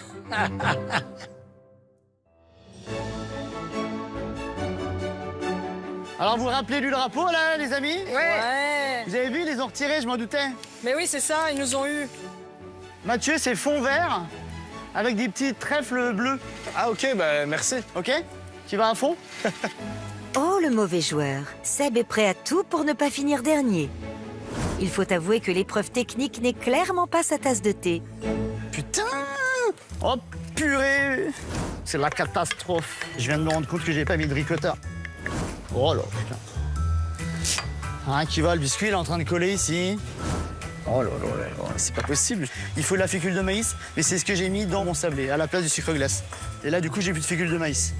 Alors, vous vous rappelez du drapeau, là, les amis? Ouais. Vous avez vu, ils les ont retirés, je m'en doutais. Mais oui, c'est ça, ils nous ont eu. Mathieu, c'est fond vert avec des petits trèfles bleus. Ah ok, bah merci. OK? Tu vas à fond? Oh, le mauvais joueur. Seb est prêt à tout pour ne pas finir dernier. Il faut avouer que l'épreuve technique n'est clairement pas sa tasse de thé. Putain! Oh, purée! C'est la catastrophe. Je viens de me rendre compte que j'ai pas mis de ricotta. Oh là, putain. Hein, qui va, le biscuit, il est en train de coller ici. Oh là là là, c'est pas possible. Il faut de la fécule de maïs, mais c'est ce que j'ai mis dans mon sablé, à la place du sucre glace. Et là, du coup, j'ai plus de fécule de maïs.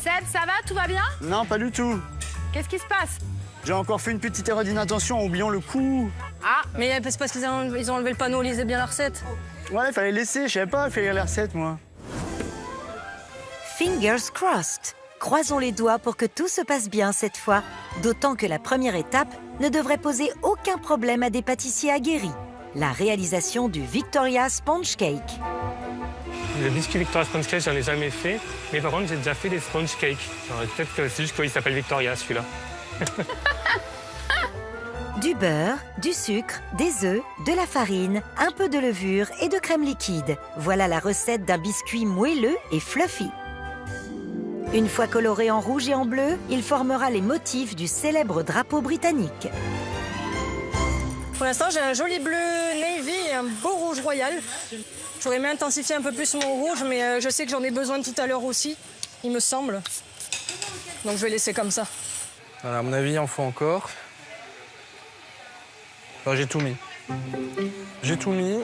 Seb, ça va? Tout va bien? Non, pas du tout. Qu'est-ce qui se passe? J'ai encore fait une petite erreur d'inattention en oubliant le coup. Ah, mais c'est parce qu'ils ont enlevé le panneau, lisez bien la recette. Ouais, il fallait laisser, je savais pas faire les recettes, moi. Fingers crossed. Croisons les doigts pour que tout se passe bien cette fois, d'autant que la première étape ne devrait poser aucun problème à des pâtissiers aguerris. La réalisation du Victoria Sponge Cake. Le biscuit Victoria Sponge Cake, j'en ai jamais fait. Mais par contre, j'ai déjà fait des sponge cakes. Peut-être que c'est juste qu'il s'appelle Victoria, celui-là. Du beurre, du sucre, des œufs, de la farine, un peu de levure et de crème liquide. Voilà la recette d'un biscuit moelleux et fluffy. Une fois coloré en rouge et en bleu, il formera les motifs du célèbre drapeau britannique. Pour l'instant, j'ai un joli bleu navy et un beau rouge royal. J'aurais aimé intensifier un peu plus mon rouge, mais je sais que j'en ai besoin tout à l'heure aussi, il me semble. Donc je vais laisser comme ça. Voilà, à mon avis, il en faut encore. Enfin, j'ai tout mis. J'ai tout mis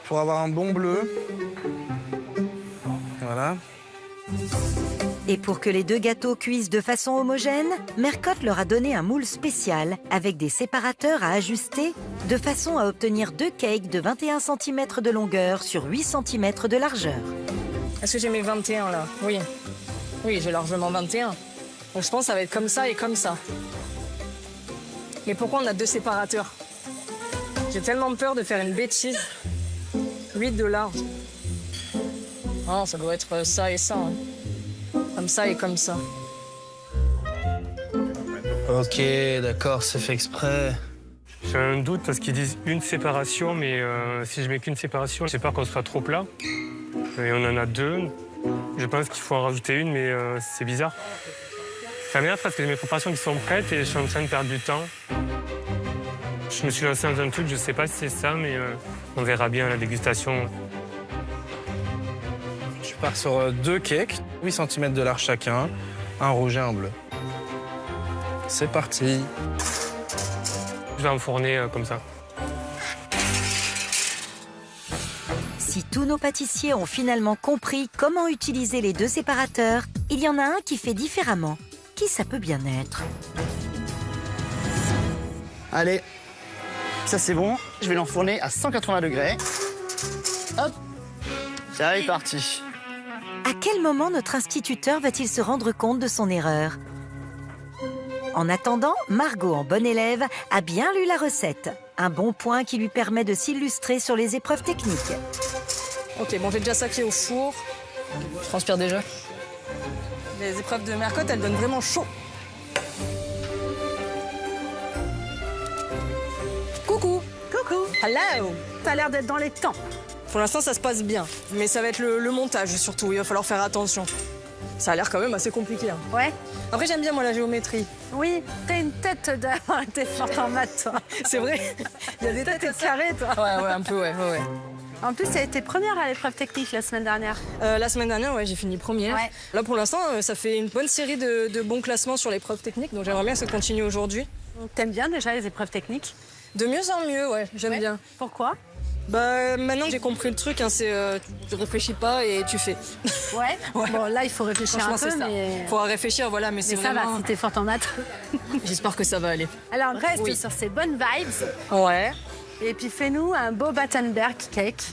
pour avoir un bon bleu. Voilà. Et pour que les deux gâteaux cuisent de façon homogène, Mercotte leur a donné un moule spécial avec des séparateurs à ajuster de façon à obtenir 2 cakes de 21 cm de longueur sur 8 cm de largeur. Est-ce que j'ai mes 21 là? Oui. Oui, j'ai largement 21. Donc je pense que ça va être comme ça et comme ça. Mais pourquoi on a 2 séparateurs? J'ai tellement peur de faire une bêtise. 8 de large. Non, ça doit être ça et ça. Hein. Comme ça et comme ça. Ok, d'accord, c'est fait exprès. J'ai un doute parce qu'ils disent une séparation, mais si je mets qu'une séparation, j'ai peur qu'on soit trop plat. Et on en a 2. Je pense qu'il faut en rajouter une, mais c'est bizarre. Ça m'énerve parce que j'ai mes préparations qui sont prêtes et je suis en train de perdre du temps. Je me suis lancé dans un truc, je sais pas si c'est ça, mais on verra bien à la dégustation. Je pars sur 2 cakes, 8 cm de large chacun, un rouge et un bleu. C'est parti. Je vais enfourner comme ça. Si tous nos pâtissiers ont finalement compris comment utiliser les 2 séparateurs, il y en a un qui fait différemment. Qui ça peut bien être? Allez, ça c'est bon. Je vais l'enfourner à 180 degrés. Hop, ça est parti. À quel moment notre instituteur va-t-il se rendre compte de son erreur? En attendant, Margot, en bonne élève, a bien lu la recette. Un bon point qui lui permet de s'illustrer sur les épreuves techniques. Ok, bon, j'ai déjà ça qui est au four. Je transpire déjà. Les épreuves de Mercotte, elles donnent vraiment chaud. Coucou. Coucou. Hello. T'as l'air d'être dans les temps. Pour l'instant, ça se passe bien. Mais ça va être le montage, surtout. Il va falloir faire attention. Ça a l'air quand même assez compliqué. Hein. Ouais. Après, j'aime bien, moi, la géométrie. Oui, t'as une tête d'avoir été forte en maths, toi. C'est vrai. Il y a des têtes carrées, toi. Ouais, un peu, ouais. En plus, tu as été première à l'épreuve technique la semaine dernière. La semaine dernière, ouais, j'ai fini première. Ouais. Là, pour l'instant, ça fait une bonne série de bons classements sur l'épreuve technique. Donc, j'aimerais bien que ça continue aujourd'hui. T'aimes bien déjà les épreuves techniques? De mieux en mieux, ouais, j'aime bien. Pourquoi? Bah, maintenant que j'ai compris le truc, hein, c'est tu réfléchis pas et tu fais. Ouais. Bon, là, il faut réfléchir un peu, mais... Faut réfléchir, voilà, mais c'est ça vraiment... va, si t'es forte en maths. J'espère que ça va aller. Alors, reste sur ces bonnes vibes. Ouais. Et puis, fais-nous un beau Battenberg cake.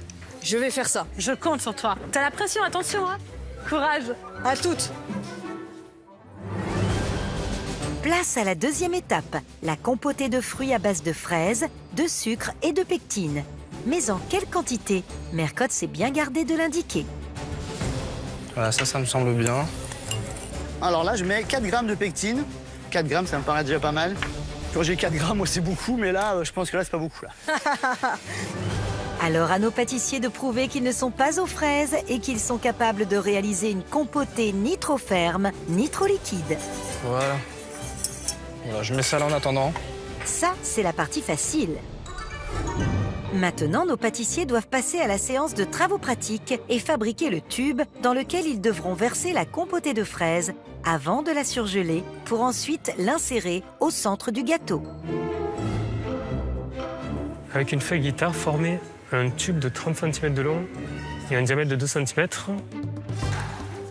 Je vais faire ça. Je compte sur toi. T'as la pression, attention, hein. Courage. À toutes. Place à la deuxième étape, la compotée de fruits à base de fraises, de sucre et de pectine. Mais en quelle quantité? Mercotte s'est bien gardé de l'indiquer. Voilà, ça me semble bien. Alors là, je mets 4 grammes de pectine. 4 grammes, ça me paraît déjà pas mal. Quand j'ai 4 grammes, moi, c'est beaucoup, mais là, je pense que là, c'est pas beaucoup. Là. Alors à nos pâtissiers de prouver qu'ils ne sont pas aux fraises et qu'ils sont capables de réaliser une compotée ni trop ferme, ni trop liquide. Voilà. Voilà, je mets ça là en attendant. Ça, c'est la partie facile. Maintenant, nos pâtissiers doivent passer à la séance de travaux pratiques et fabriquer le tube dans lequel ils devront verser la compotée de fraises avant de la surgeler pour ensuite l'insérer au centre du gâteau. Avec une feuille guitare, former un tube de 30 cm de long et un diamètre de 2 cm.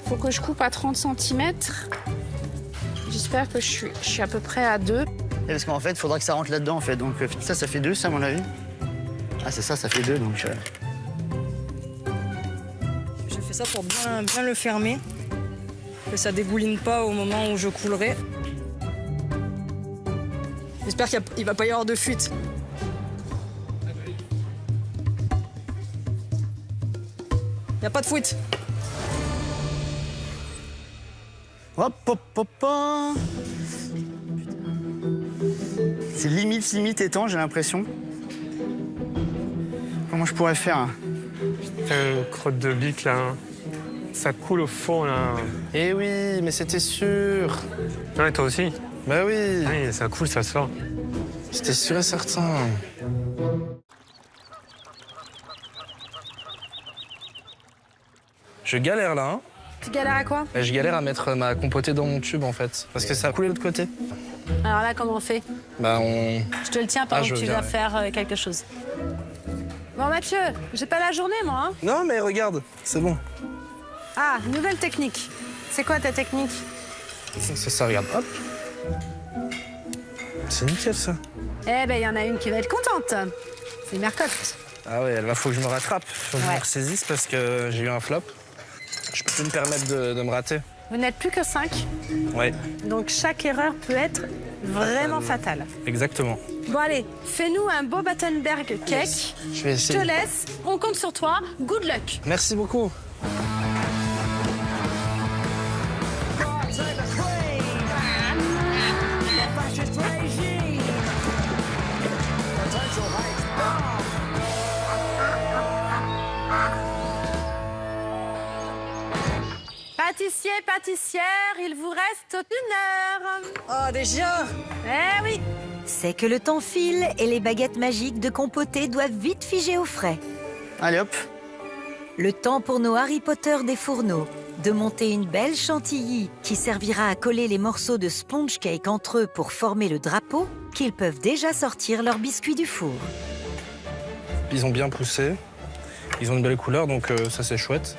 Faut que je coupe à 30 cm. J'espère que je suis à peu près à 2. Parce qu'en fait, il faudra que ça rentre là-dedans, en fait. Donc ça fait 2, ça, à mon avis. Ah, c'est ça fait 2, donc... Je fais ça pour bien le fermer. que ça dégouline pas au moment où je coulerai. J'espère qu'il ne va pas y avoir de fuite. Il n'y a pas de fuite. Hop, hop, hop, hop. C'est limite étang, j'ai l'impression. Comment je pourrais faire? Un crotte de bique, là. Ça coule au fond, là. Eh oui, mais c'était sûr. Ouais, toi aussi? Bah oui. Oui, ça coule, ça sort. C'était sûr et certain. Je galère là, hein. Tu galères à quoi? Je galère à mettre ma compotée dans mon tube, en fait. Parce que ça a coulé de l'autre côté. Alors là, comment on fait? Bah, on... Je te le tiens pendant je que tu veux bien, vas faire quelque chose. Bon, Mathieu, j'ai pas la journée, moi. Hein. Non, mais regarde, c'est bon. Ah, nouvelle technique. C'est quoi ta technique? C'est ça, regarde, hop. C'est nickel, ça. Eh ben, il y en a une qui va être contente. C'est Mercotte. Ah ouais, faut que je me rattrape. Faut que je me ressaisisse parce que j'ai eu un flop. Je peux plus me permettre de me rater. Vous n'êtes plus que 5. Ouais, Donc, chaque erreur peut être vraiment fatale. exactement. Bon, allez, fais-nous un beau Battenberg cake. Yes. Je vais Je essayer. te laisse. On compte sur toi. Good luck. Merci beaucoup. Pâtissier, pâtissière, il vous reste 1 heure. Oh, déjà? Eh oui. C'est que le temps file et les baguettes magiques de compotée doivent vite figer au frais. Allez hop. Le temps pour nos Harry Potter des fourneaux de monter une belle chantilly qui servira à coller les morceaux de sponge cake entre eux pour former le drapeau, qu'ils peuvent déjà sortir leurs biscuits du four. Ils ont bien poussé. Ils ont une belle couleur, donc ça, c'est chouette.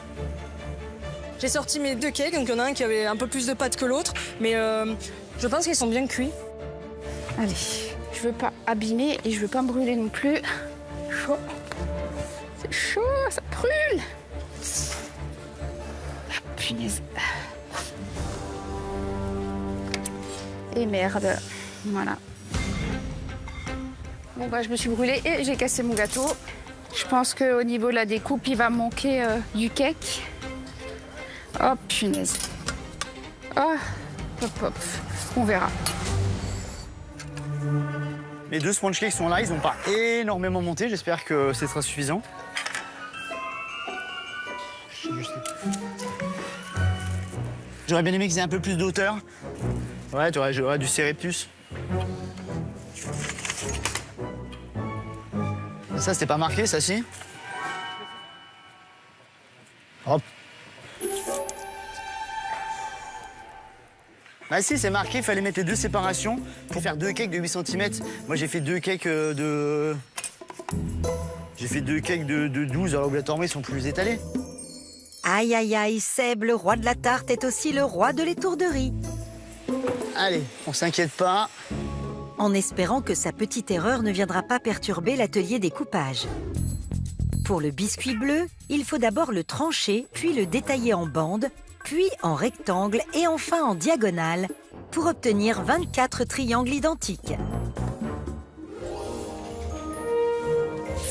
J'ai sorti mes 2 cakes, donc il y en a un qui avait un peu plus de pâte que l'autre, mais je pense qu'ils sont bien cuits. Allez, je veux pas abîmer et je veux pas me brûler non plus. Chaud. C'est chaud, ça brûle. Ah, punaise. Et merde. Voilà. Bon bah je me suis brûlée et j'ai cassé mon gâteau. Je pense qu'au niveau de la découpe, il va manquer du cake. Oh punaise. Oh, hop hop. On verra. Les 2 sponge cakes sont là, ils n'ont pas énormément monté, j'espère que ce sera suffisant. J'aurais bien aimé qu'ils aient un peu plus d'auteur. Ouais, j'aurais dû serrer plus. Ça, c'était pas marqué, ça, si? Hop. Ah si, c'est marqué, il fallait mettre les 2 séparations pour faire 2 cakes de 8 cm. Moi, j'ai fait 2 cakes de... J'ai fait 2 cakes de 12, alors obligatoirement, ils sont plus étalés. Aïe aïe aïe, Seb, le roi de la tarte, est aussi le roi de l'étourderie. Allez, on s'inquiète pas. En espérant que sa petite erreur ne viendra pas perturber l'atelier découpage. Pour le biscuit bleu, il faut d'abord le trancher, puis le détailler en bandes, puis en rectangle et enfin en diagonale pour obtenir 24 triangles identiques.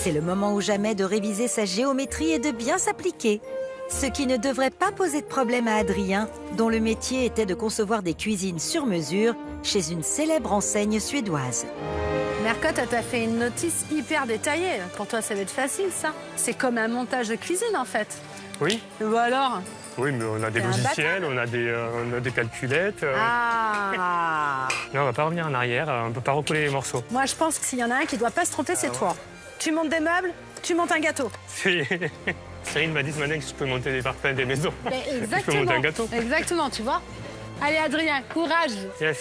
C'est le moment ou jamais de réviser sa géométrie et de bien s'appliquer. Ce qui ne devrait pas poser de problème à Adrien, dont le métier était de concevoir des cuisines sur mesure chez une célèbre enseigne suédoise. Mercotte, elle t'a fait une notice hyper détaillée. Pour toi, ça va être facile, ça. C'est comme un montage de cuisine, en fait. Oui. Ou alors? Oui, mais on a des logiciels, on a des calculettes. Ah. Là, on va pas revenir en arrière, on peut pas recoller les morceaux. Moi, je pense que s'il y en a un qui doit pas se tromper, c'est toi. Tu montes des meubles, tu montes un gâteau. Cyril m'a dit ce matin que je peux monter des parpaings des maisons. Mais Je exactement. peux monter un gâteau. Exactement, tu vois. Allez, Adrien, courage. Yes.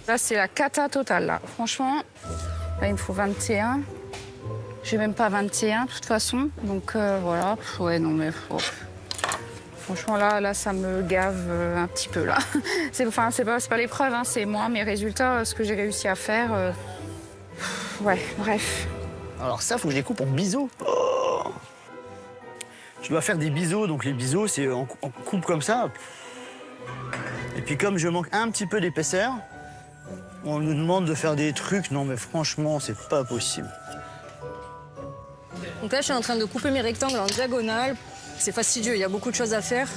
Là, c'est la cata totale, là. Franchement, là, il me faut 21. J'ai même pas 21, de toute façon. Donc, voilà. Ouais, non, mais... Franchement, là, ça me gave un petit peu, là. C'est pas l'épreuve, hein, c'est moi, mes résultats, ce que j'ai réussi à faire. Ouais, bref. Alors ça, faut que je les coupe en biseau. Oh. Je dois faire des biseaux, donc les biseaux, c'est on coupe comme ça. Et puis comme je manque un petit peu d'épaisseur, on nous demande de faire des trucs. Non mais franchement, c'est pas possible. Donc là, je suis en train de couper mes rectangles en diagonale. C'est fastidieux, il y a beaucoup de choses à faire.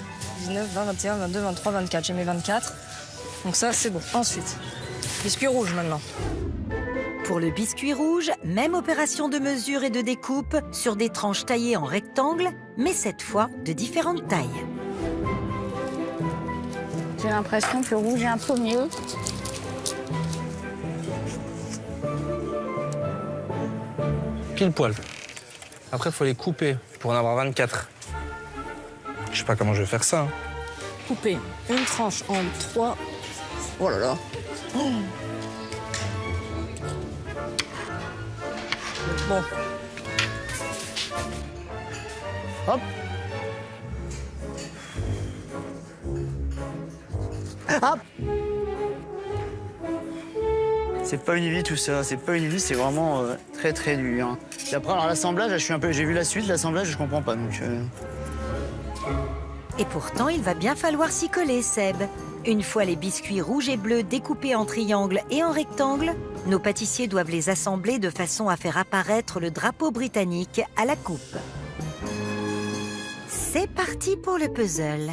19, 20, 21, 22, 23, 24. J'ai mes 24. Donc ça, c'est bon. Ensuite, biscuit rouge maintenant. Pour le biscuit rouge, même opération de mesure et de découpe sur des tranches taillées en rectangle, mais cette fois de différentes tailles. J'ai l'impression que le rouge est un peu mieux. Pile poil. Après, il faut les couper pour en avoir 24. Je sais pas comment je vais faire ça. Couper une tranche en 3. Oh là là. Oh. Bon. Hop. Hop. C'est pas une vie tout ça, c'est pas une vie, c'est vraiment très très dur. Hein. Et après, alors l'assemblage, j'ai vu la suite, l'assemblage, je comprends pas donc. Et pourtant, il va bien falloir s'y coller, Seb. Une fois les biscuits rouges et bleus découpés en triangles et en rectangles, nos pâtissiers doivent les assembler de façon à faire apparaître le drapeau britannique à la coupe. C'est parti pour le puzzle.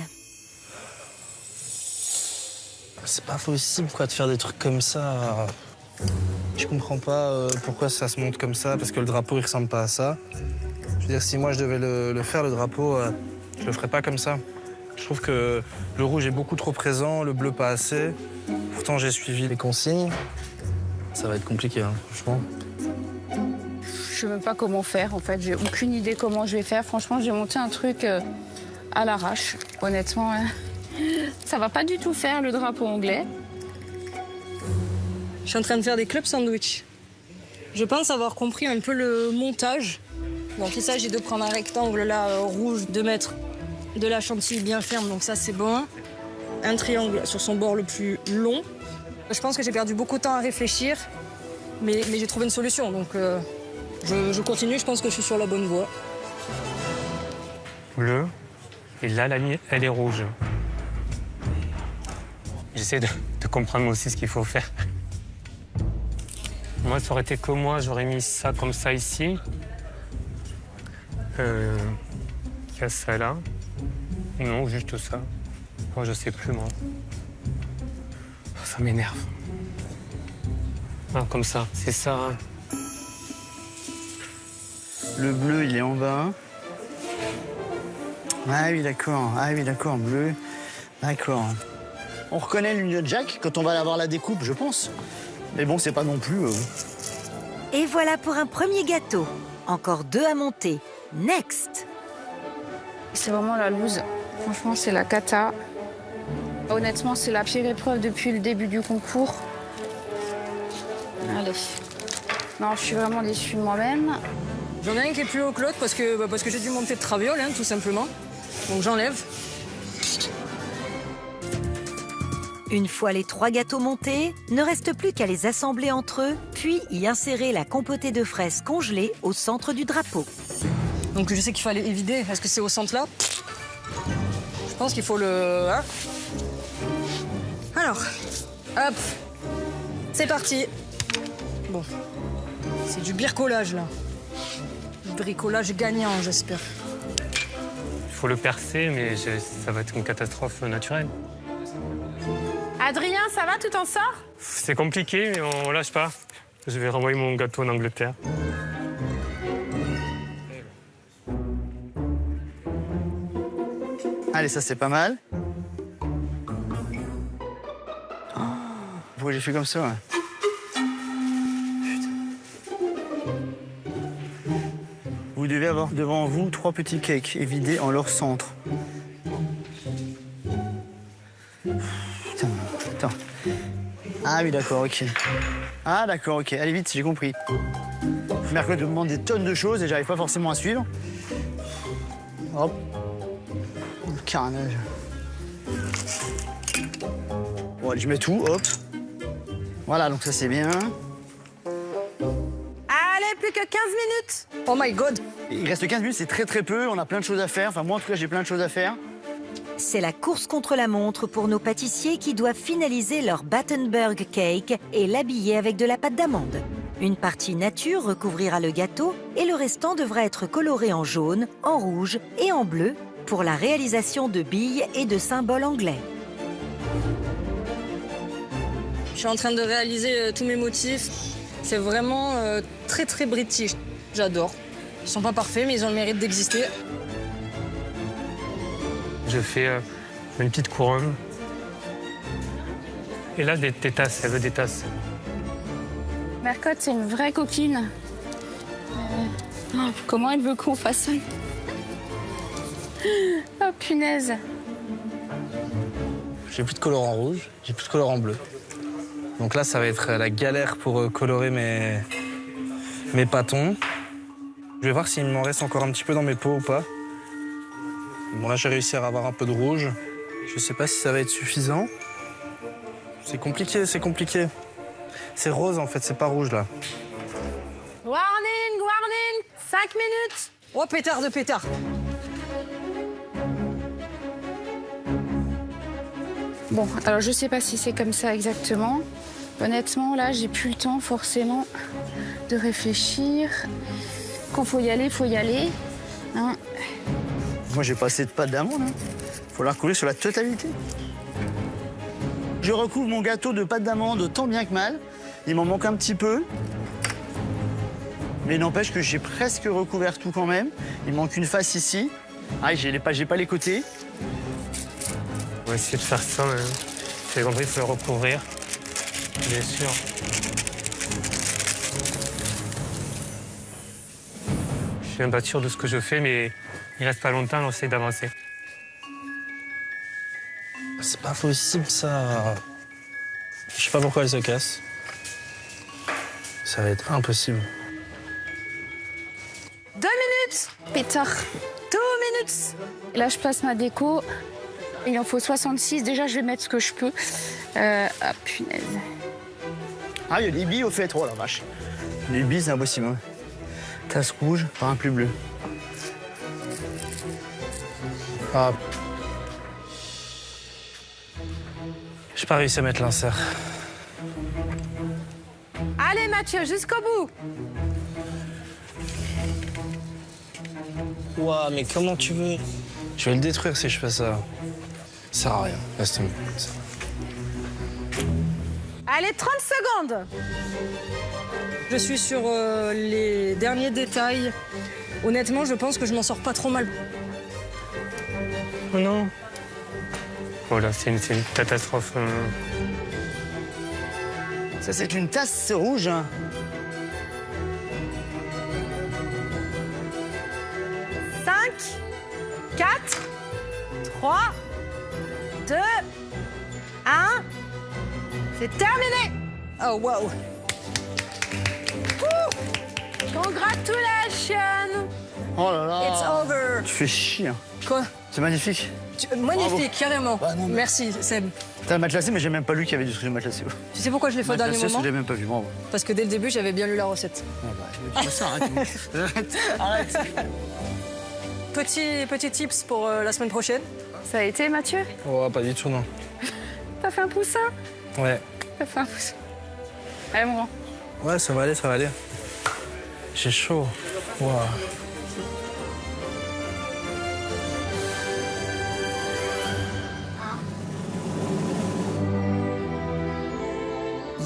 C'est pas possible quoi de faire des trucs comme ça. Je comprends pas pourquoi ça se monte comme ça, parce que le drapeau il ressemble pas à ça. Je veux dire, si moi je devais le faire, le drapeau, je le ferais pas comme ça. Je trouve que le rouge est beaucoup trop présent, le bleu pas assez. Pourtant j'ai suivi les consignes. Ça va être compliqué, hein, franchement. Je sais même pas comment faire en fait, j'ai aucune idée comment je vais faire. Franchement, j'ai monté un truc à l'arrache. Honnêtement, ça va pas du tout faire le drapeau anglais. Je suis en train de faire des club sandwich. Je pense avoir compris un peu le montage. Donc il s'agit de prendre un rectangle là rouge, de mettre de la chantilly bien ferme, donc ça c'est bon. Un triangle sur son bord le plus long. Je pense que j'ai perdu beaucoup de temps à réfléchir, mais j'ai trouvé une solution, donc je continue, je pense que je suis sur la bonne voie. Bleu, et là la ligne elle est rouge. J'essaie de comprendre aussi ce qu'il faut faire. Moi, ça aurait été que moi, j'aurais mis ça comme ça ici. Il y a ça là. Non, juste ça. Moi, je sais plus, moi. Ça m'énerve. Ah, comme ça, c'est ça. Le bleu, il est en bas. Ah oui, d'accord, bleu. D'accord. On reconnaît l'Union Jack quand on va avoir la découpe, je pense. Mais bon, c'est pas non plus... Et voilà pour un premier gâteau. Encore 2 à monter. Next! C'est vraiment la loose. Franchement, c'est la cata. Honnêtement, c'est la pire épreuve depuis le début du concours. Allez. Non, je suis vraiment déçue de moi-même. J'en ai un qui est plus haut que l'autre parce que j'ai dû monter de traviole, hein, tout simplement. Donc j'enlève. Une fois les 3 gâteaux montés, ne reste plus qu'à les assembler entre eux, puis y insérer la compotée de fraises congelée au centre du drapeau. Donc je sais qu'il fallait évider. Est-ce que c'est au centre là? Je pense qu'il faut le... Hein? Alors, hop, c'est parti. Bon, c'est du bricolage là. Bricolage gagnant, j'espère. Il faut le percer, mais ça va être une catastrophe naturelle. Adrien, ça va, tu t'en sors? C'est compliqué, mais on lâche pas. Je vais renvoyer mon gâteau en Angleterre. Allez, ça c'est pas mal. Oh, pourquoi j'ai fait comme ça? Putain. Vous devez avoir devant vous 3 petits cakes évidés en leur centre. Putain, attends. Ah oui, d'accord, ok. Ah d'accord, ok. Allez vite, j'ai compris. Mercredi me demande des tonnes de choses et j'arrive pas forcément à suivre. Hop. Carnage. Bon, allez, je mets tout, hop. Voilà, donc ça c'est bien. Allez, plus que 15 minutes. Oh my God. Il reste 15 minutes, c'est très très peu. On a plein de choses à faire. Enfin, moi en tout cas, j'ai plein de choses à faire. C'est la course contre la montre pour nos pâtissiers qui doivent finaliser leur Battenberg cake et l'habiller avec de la pâte d'amande. Une partie nature recouvrira le gâteau et le restant devra être coloré en jaune, en rouge et en bleu pour la réalisation de billes et de symboles anglais. Je suis en train de réaliser tous mes motifs. C'est vraiment très très british. J'adore. Ils sont pas parfaits, mais ils ont le mérite d'exister. Je fais une petite couronne. Et là, des tasses, elle veut des tasses. Mercotte, c'est une vraie coquine. Comment elle veut qu'on fasse ça? Oh punaise. J'ai plus de colorant rouge, j'ai plus de colorant bleu. Donc là, ça va être la galère pour colorer mes pâtons. Je vais voir s'il m'en reste encore un petit peu dans mes pots ou pas. Bon, là, j'ai réussi à avoir un peu de rouge. Je sais pas si ça va être suffisant. C'est compliqué, c'est compliqué. C'est rose, en fait, c'est pas rouge, là. Warning, warning, 5 minutes. Oh, pétard de pétard. Bon, alors je sais pas si c'est comme ça exactement. Honnêtement, là, j'ai plus le temps forcément de réfléchir. Quand faut y aller, faut y aller. Hein. Moi, j'ai pas assez de pâte d'amande. Hein. Faut la recouvrir sur la totalité. Je recouvre mon gâteau de pâte d'amande tant bien que mal. Il m'en manque un petit peu. Mais n'empêche que j'ai presque recouvert tout quand même. Il manque une face ici. Ah, j'ai pas les côtés. On va essayer de faire ça. C'est compris, il faut le recouvrir. Bien sûr. Je suis même pas sûr de ce que je fais, mais il reste pas longtemps, on essaie d'avancer. C'est pas possible, ça. Je sais pas pourquoi elle se casse. Ça va être impossible. 2 minutes. Pétard. 2 minutes. Là, je place ma déco. Il en faut 66. Déjà, je vais mettre ce que je peux. Ah, punaise. Ah, il y a des billes au fait. Oh la vache. Les billes, c'est impossible. Hein. Tasse rouge par un plus bleu. Ah. J'ai pas réussi à mettre l'insert. Allez, Mathieu, jusqu'au bout. Ouah, mais comment tu veux? Je vais le détruire si je fais ça. Ça sert à rien. Laisse tomber. Allez, 30 secondes. Je suis sur les derniers détails. Honnêtement, je pense que je m'en sors pas trop mal. Oh non. Oh là, c'est une catastrophe. Ça, c'est une tasse rouge. 5, 4, 3, 2, 1. C'est terminé. Oh, wow. Congratulations. Oh là là. It's over. Tu fais chier. Hein. Quoi? C'est magnifique. Magnifique, carrément. Bah non, mais- Merci, Seb. T'as un matelassé, mais j'ai même pas lu qu'il y avait du truc de matelassé. Tu sais pourquoi je l'ai fait au dernier Matelassé, moment? j'ai même pas vu. Bravo. Parce que dès le début, j'avais bien lu la recette. Ah bah, tu ça, arrête. Arrête. Petit tips pour la semaine prochaine. Ça a été, Mathieu? Oh, pas du tout, non. T'as fait un poussin? Ouais. T'as fait un poussin. Allez, mon grand. Ouais, ça va aller, ça va aller. J'ai chaud. Ouah.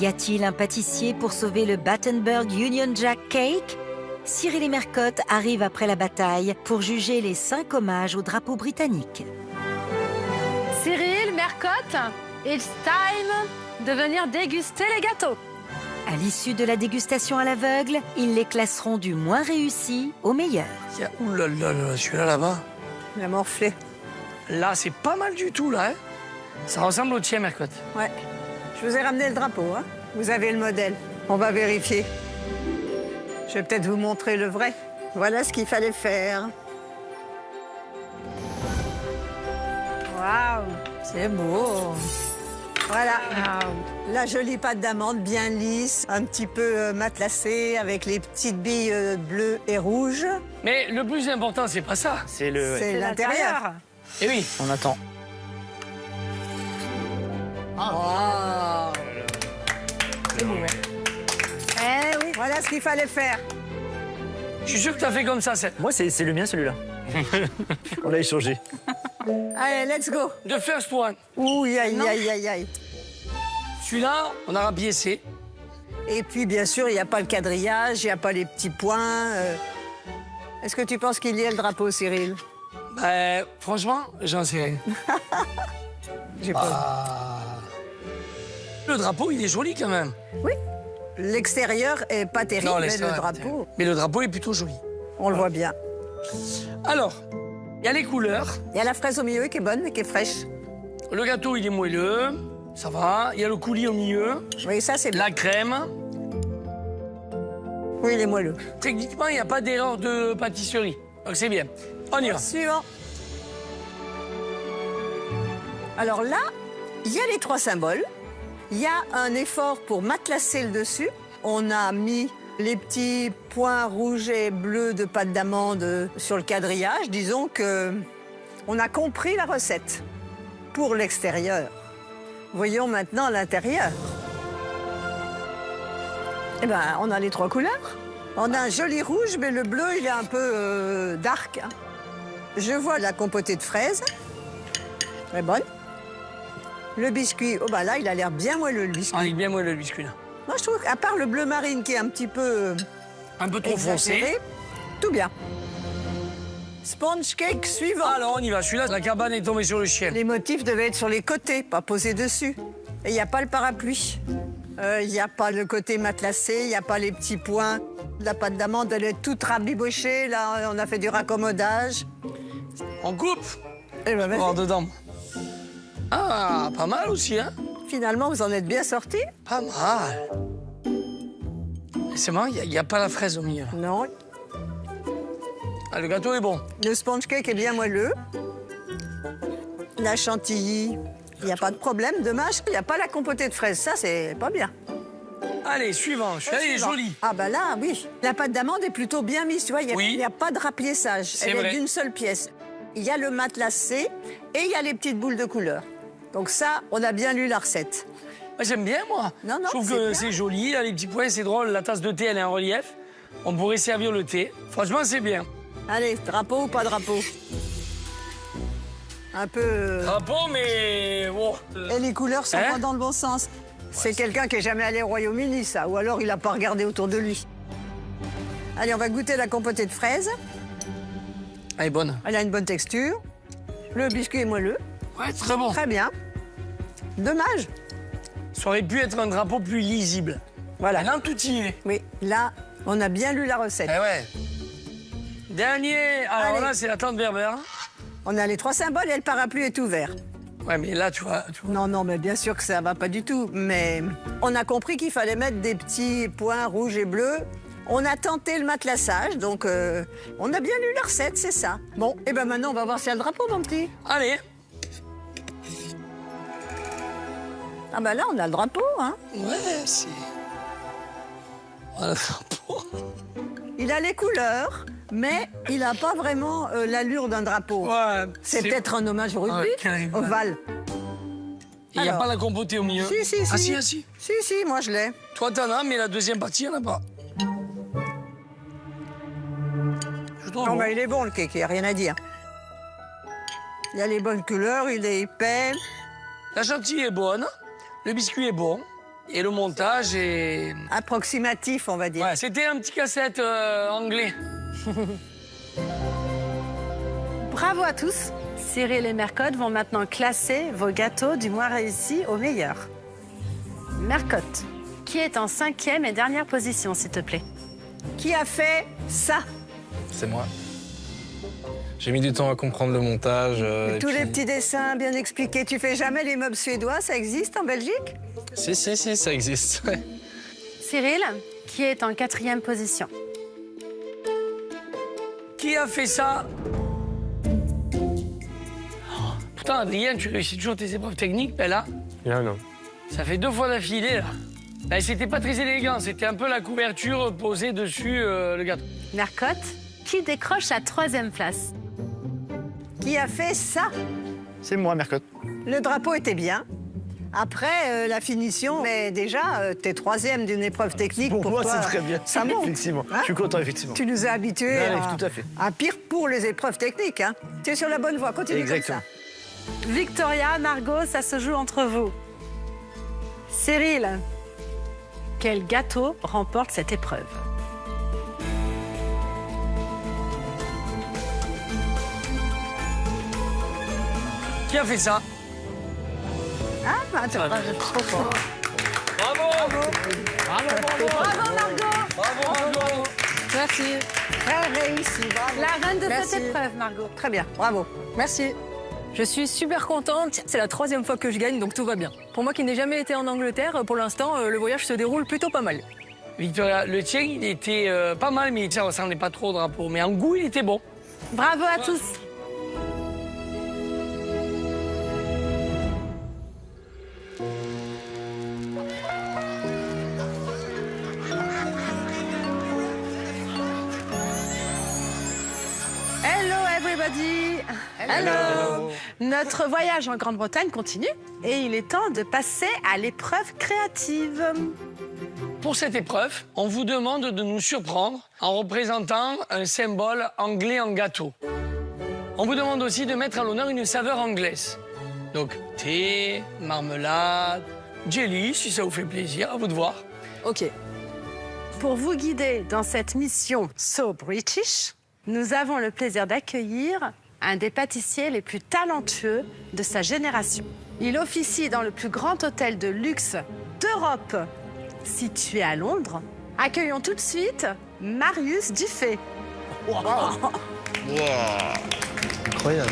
Y a-t-il un pâtissier pour sauver le Battenberg Union Jack Cake? Cyril et Mercotte arrivent après la bataille pour juger les 5 hommages au drapeau britannique. Cyril, Mercotte, it's time de venir déguster les gâteaux. À l'issue de la dégustation à l'aveugle, ils les classeront du moins réussi au meilleur. Ouh là là là, celui-là là-bas. Il a morflé. Là, c'est pas mal du tout, là. Hein. Ça ressemble au tien, Mercotte. Ouais. Je vous ai ramené le drapeau, hein. Vous avez le modèle. On va vérifier. Je vais peut-être vous montrer le vrai. Voilà ce qu'il fallait faire. Waouh, c'est beau. Voilà. La jolie pâte d'amande bien lisse, un petit peu matelassée avec les petites billes bleues et rouges. Mais le plus important, c'est pas ça. C'est le... C'est l'intérieur. Eh oui. On attend. Oh. C'est bon. Eh oui, voilà ce qu'il fallait faire. Je suis sûr que tu as fait comme ça, Seth. Moi, c'est le mien, celui-là. On l'a échangé. Allez, let's go. The first one. Ouh, aïe. Celui-là, on a rapiécé. Et puis, bien sûr, il n'y a pas le quadrillage, il n'y a pas les petits points. Est-ce que tu penses qu'il y a le drapeau, Cyril? Ben, franchement, j'en sais rien. J'ai pas. Le drapeau, il est joli quand même. Oui. L'extérieur est pas terrible, mais le drapeau, Mais le drapeau est plutôt joli. on le voit bien. Alors, il y a les couleurs. Il y a la fraise au milieu qui est bonne, mais qui est fraîche. Le gâteau, il est moelleux. Ça va. Il y a le coulis au milieu. Oui, ça, c'est bien. La crème. Oui, il est moelleux. Techniquement, il n'y a pas d'erreur de pâtisserie. Donc c'est bien. On y va. Suivant. Alors là, il y a les 3 symboles. Il y a un effort pour matelasser le dessus. On a mis les petits points rouges et bleus de pâte d'amande sur le quadrillage. Disons que on a compris la recette pour l'extérieur. Voyons maintenant l'intérieur. Eh ben, on a les 3 couleurs. On a un joli rouge, mais le bleu, il est un peu dark. Hein. Je vois la compotée de fraises. Très bonne. Le biscuit, oh bah là, il a l'air bien moelleux, le biscuit. Ah, il est bien moelleux, le biscuit, là. Moi, je trouve qu'à part le bleu marine qui est un petit peu... Un peu trop foncé. Tout bien. Sponge cake suivant. Alors, on y va. Celui-là, la cabane est tombée sur le chien. Les motifs devaient être sur les côtés, pas posés dessus. Et il n'y a pas le parapluie. Il n'y a pas le côté matelassé, il n'y a pas les petits points. La pâte d'amande, elle est toute rabibochée. Là, on a fait du raccommodage. On coupe. Et ben, On va dedans. Ah, pas mal aussi, hein? Finalement, vous en êtes bien sortis? Pas mal. C'est marrant, il n'y a pas la fraise au milieu. Non. Ah, le gâteau est bon. Le sponge cake est bien moelleux. La chantilly, il n'y a pas de problème. Dommage, il n'y a pas la compotée de fraises. Ça, c'est pas bien. Allez, suivant. Celui-là, il est joli. Ah bah là, oui. La pâte d'amande est plutôt bien mise, tu vois. Il Oui. n'y a pas de rapiessage. Elle vrai. est d'une seule pièce. Il y a le matelassé et il y a les petites boules de couleur. Donc ça, on a bien lu la recette. Moi, j'aime bien, moi. Non, Je trouve que c'est joli. Il y a les petits points, c'est drôle. La tasse de thé, elle est en relief. On pourrait servir le thé. Franchement, c'est bien. Allez, drapeau ou pas drapeau? Un peu... Drapeau, mais... bon. Et les couleurs sont pas dans le bon sens. C'est quelqu'un qui est jamais allé au Royaume-Uni, ça. Ou alors il n'a pas regardé autour de lui. Allez, on va goûter la compotée de fraises. Elle est bonne. Elle a une bonne texture. Le biscuit est moelleux. Ouais, très bon. Très bien. Dommage. Ça aurait pu être un drapeau plus lisible. Voilà. Là, tout y est. Oui, là, on a bien lu la recette. Eh ouais. Dernier. Alors Allez. là, c'est la tente berbère. On a les 3 symboles et le parapluie est ouvert. Ouais, mais là, tu vois... Non, mais bien sûr que ça va pas du tout. Mais on a compris qu'il fallait mettre des petits points rouges et bleus. On a tenté le matelassage, donc on a bien lu la recette, c'est ça. Bon, et ben maintenant, on va voir s'il y a le drapeau, mon petit. Allez. Ah ben là, on a le drapeau, hein. Ouais, c'est... Voilà, le drapeau. Il a les couleurs, mais il n'a pas vraiment l'allure d'un drapeau. Ouais. C'est peut-être un hommage au rugby, carrément. ovale. Il n'y a Alors. pas la compotée au milieu. Si. Ah si, ah si. Si, moi je l'ai. Toi, t'en as, mais la deuxième partie, il n'y en a pas. Je trouve Non, bon. mais il est bon, le cake, il n'y a rien à dire. Il a les bonnes couleurs, il est épais. La chantilly est bonne, le biscuit est bon, et le montage est... Approximatif, on va dire. Ouais, c'était un petit cassette anglais. Bravo à tous. Cyril et Mercotte vont maintenant classer vos gâteaux du mois réussi au meilleur. Mercotte, qui est en 5e et dernière position, s'il te plaît? Qui a fait ça? C'est moi. J'ai mis du temps à comprendre le montage. et Tous puis- les petits dessins bien expliqués. Tu fais jamais les meubles suédois, ça existe en Belgique? Si, ça existe. ouais. Cyril, qui est en 4e position. Qui a fait ça? Oh, putain, Adrien, tu réussis toujours tes épreuves techniques, mais là... Là, non. Ça fait 2 fois d'affilée, là. Ben, c'était pas très élégant, c'était un peu la couverture posée dessus le gâteau. Mercotte, qui décroche la 3e place? Qui a fait ça? C'est moi, Mercotte. Le drapeau était bien. Après, la finition, mais déjà, t'es 3e d'une épreuve technique. Pour moi, toi, c'est très bien. Ça monte. Effectivement. Hein? Je suis content, effectivement. Tu nous as habitués Tout à fait. à pire pour les épreuves techniques. Hein. Tu es sur la bonne voie. Continue Exactement. comme ça. Victoria, Margot, ça se joue entre vous. Cyril, quel gâteau remporte cette épreuve? Qui a fait ça? Ah, bah, tu trop fort. Bravo! Bravo Margot! Merci. Très réussi. Bravo. La reine de Merci. cette épreuve, Margot. Très bien. Bravo. Merci. Je suis super contente. C'est la 3e fois que je gagne, donc tout va bien. Pour moi qui n'ai jamais été en Angleterre, pour l'instant, le voyage se déroule plutôt pas mal. Victoria, le tien, il était pas mal, mais ça ressemblait pas trop au drapeau. Mais en goût, il était bon. Bravo à tous. Hello everybody. Hello. Notre voyage en Grande-Bretagne continue et il est temps de passer à l'épreuve créative. Pour cette épreuve, on vous demande de nous surprendre en représentant un symbole anglais en gâteau. On vous demande aussi de mettre à l'honneur une saveur anglaise. Donc thé, marmelade, jelly, si ça vous fait plaisir, à vous de voir. Ok. Pour vous guider dans cette mission So British, nous avons le plaisir d'accueillir un des pâtissiers les plus talentueux de sa génération. Il officie dans le plus grand hôtel de luxe d'Europe, situé à Londres. Accueillons tout de suite Marius Dufay. Incroyable.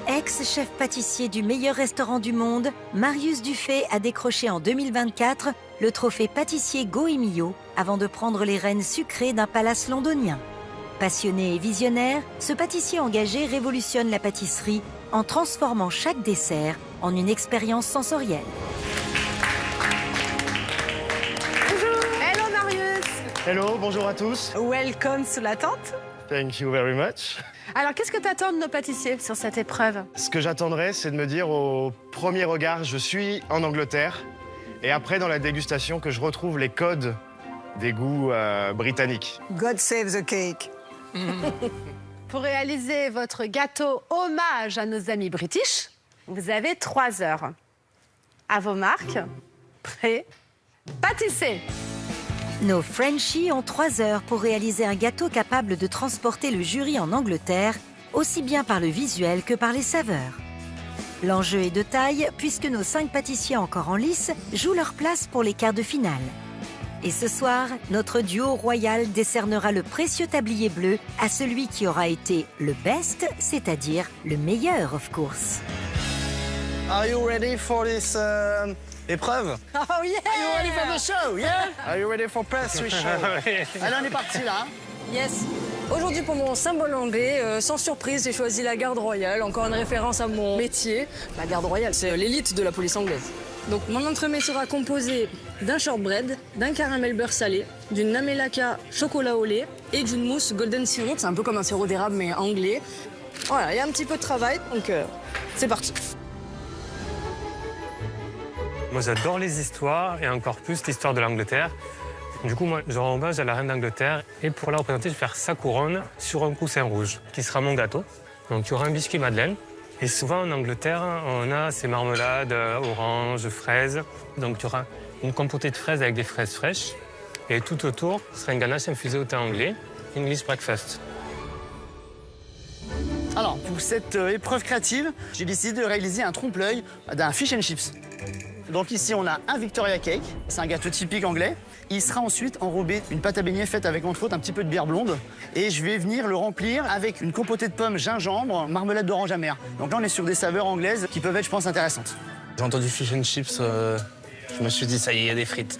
Ex-chef pâtissier du meilleur restaurant du monde, Marius Dufay a décroché en 2024 le trophée pâtissier Goemio avant de prendre les rênes sucrées d'un palace londonien. Passionné et visionnaire, ce pâtissier engagé révolutionne la pâtisserie en transformant chaque dessert en une expérience sensorielle. Hello Marius. Hello, bonjour à tous. Welcome sous la tente. Thank you very much. Alors qu'est-ce que t'attends de nos pâtissiers sur cette épreuve? Ce que j'attendrais, c'est de me dire au premier regard, je suis en Angleterre. Et après, dans la dégustation, que je retrouve les codes des goûts britanniques. God save the cake. Pour réaliser votre gâteau hommage à nos amis british, vous avez 3 heures. À vos marques, prêts, pâtissez. Nos Frenchies ont 3 heures pour réaliser un gâteau capable de transporter le jury en Angleterre, aussi bien par le visuel que par les saveurs. L'enjeu est de taille puisque nos 5 pâtissiers encore en lice jouent leur place pour les quarts de finale. Et ce soir, notre duo royal décernera le précieux tablier bleu à celui qui aura été le best, c'est-à-dire le meilleur, of course. Are you ready for this épreuve? Oh yeah! Are you ready for the show, yeah? Are you ready for pastry show? Allez, on est parti, là. Yes. Aujourd'hui, pour mon symbole anglais, sans surprise, j'ai choisi la garde royale. Encore une référence à mon métier. La garde royale, c'est l'élite de la police anglaise. Donc, mon entremets sera composé d'un shortbread, d'un caramel beurre salé, d'une namelaka chocolat au lait et d'une mousse golden syrup. C'est un peu comme un sirop d'érable, mais anglais. Voilà, il y a un petit peu de travail, donc c'est parti. Moi, j'adore les histoires et encore plus l'histoire de l'Angleterre. Du coup, moi, je rends hommage à la reine d'Angleterre. Et pour la représenter, je vais faire sa couronne sur un coussin rouge, qui sera mon gâteau. Donc, il y aura un biscuit madeleine. Et souvent, en Angleterre, on a ces marmelades oranges, fraises. Donc, il y aura une compotée de fraises avec des fraises fraîches. Et tout autour, ce sera une ganache infusée au thé anglais, English breakfast. Alors, pour cette épreuve créative, j'ai décidé de réaliser un trompe-l'œil d'un fish and chips. Donc ici, on a un Victoria Cake. C'est un gâteau typique anglais. Il sera ensuite enrobé d'une pâte à beignets faite avec, entre autres, un petit peu de bière blonde. Et je vais venir le remplir avec une compotée de pommes, gingembre, marmelade d'orange amère. Donc là, on est sur des saveurs anglaises qui peuvent être, je pense, intéressantes. J'ai entendu fish and chips, je me suis dit, ça y est, il y a des frites.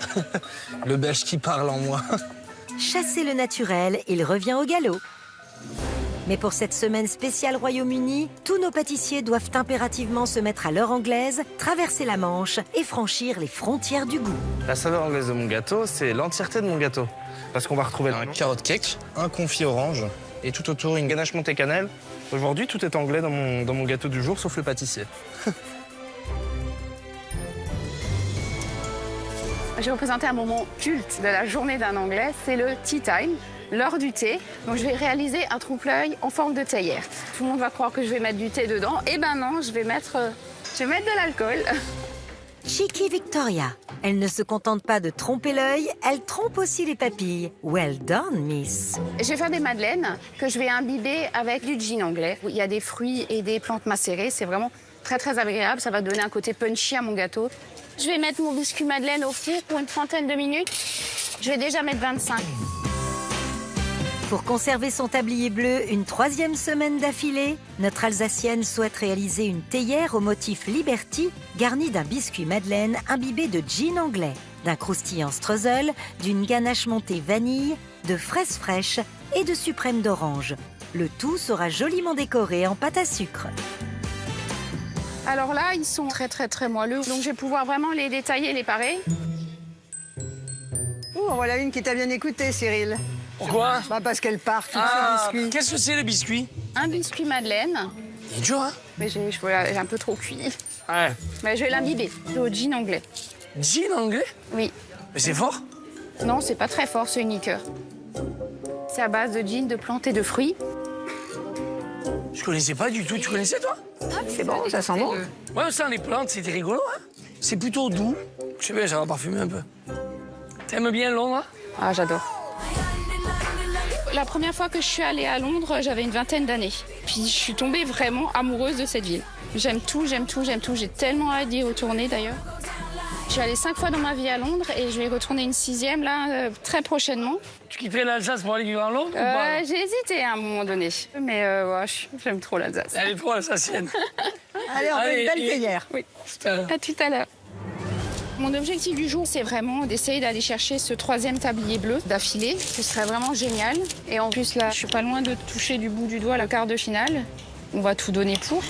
Le belge qui parle en moi. Chassez le naturel, il revient au galop. Mais pour cette semaine spéciale Royaume-Uni, tous nos pâtissiers doivent impérativement se mettre à l'heure anglaise, traverser la Manche et franchir les frontières du goût. La saveur anglaise de mon gâteau, c'est l'entièreté de mon gâteau. Parce qu'on va retrouver un carrot cake, un confit orange et tout autour une ganache montée cannelle. Aujourd'hui, tout est anglais dans mon gâteau du jour, sauf le pâtissier. J'ai représenté un moment culte de la journée d'un Anglais, c'est le tea time, l'heure du thé. Donc je vais réaliser un trompe-l'œil en forme de théière. Tout le monde va croire que je vais mettre du thé dedans. Eh ben non, je vais mettre de l'alcool. Cheeky Victoria. Elle ne se contente pas de tromper l'œil, elle trompe aussi les papilles. Well done, miss. Je vais faire des madeleines que je vais imbiber avec du gin anglais. Il y a des fruits et des plantes macérées, c'est vraiment très très agréable. Ça va donner un côté punchy à mon gâteau. Je vais mettre mon biscuit madeleine au four pour une trentaine de minutes. Je vais déjà mettre 25. Pour conserver son tablier bleu une 3e semaine d'affilée, notre Alsacienne souhaite réaliser une théière au motif Liberty, garnie d'un biscuit madeleine imbibé de gin anglais, d'un croustillant streusel, d'une ganache montée vanille, de fraises fraîches et de suprême d'orange. Le tout sera joliment décoré en pâte à sucre. Alors là, ils sont très très très moelleux, donc je vais pouvoir vraiment les détailler et les parer. En voilà une qui t'a bien écouté, Cyril. Pourquoi? Parce qu'elle part toute biscuit. Qu'est-ce que c'est le biscuit? Un biscuit madeleine. Il est dur, hein? Mais j'ai un peu trop cuit. Ouais. Mais je vais l'imbiber au gin anglais. Gin anglais? Oui. Mais c'est fort? Non, c'est pas très fort, c'est une liqueur. C'est à base de gin, de plantes et de fruits. Je connaissais pas du tout. Tu connaissais, toi? C'est bon, ça sent bon. Ouais, ça, les plantes, c'était rigolo, hein? C'est plutôt doux. Je sais bien, ça va parfumer un peu. T'aimes bien Londres? Ah, j'adore. La première fois que je suis allée à Londres, j'avais une 20aine d'années. Puis je suis tombée vraiment amoureuse de cette ville. J'aime tout, j'aime tout, j'aime tout. J'ai tellement hâte d'y retourner d'ailleurs. Je suis allée 5 fois dans ma vie à Londres et je vais y retourner une 6e là, très prochainement. Tu quitterais l'Alsace pour aller vivre à Londres ou pas? J'ai hésité à un moment donné, mais ouais, j'aime trop l'Alsace. Elle est trop alsacienne. Allez, on fait une belle théière. Oui, à tout à l'heure. Mon objectif du jour, c'est vraiment d'essayer d'aller chercher ce 3e tablier bleu d'affilée. Ce serait vraiment génial. Et en plus, là, je suis pas loin de toucher du bout du doigt le quart de finale. On va tout donner pour.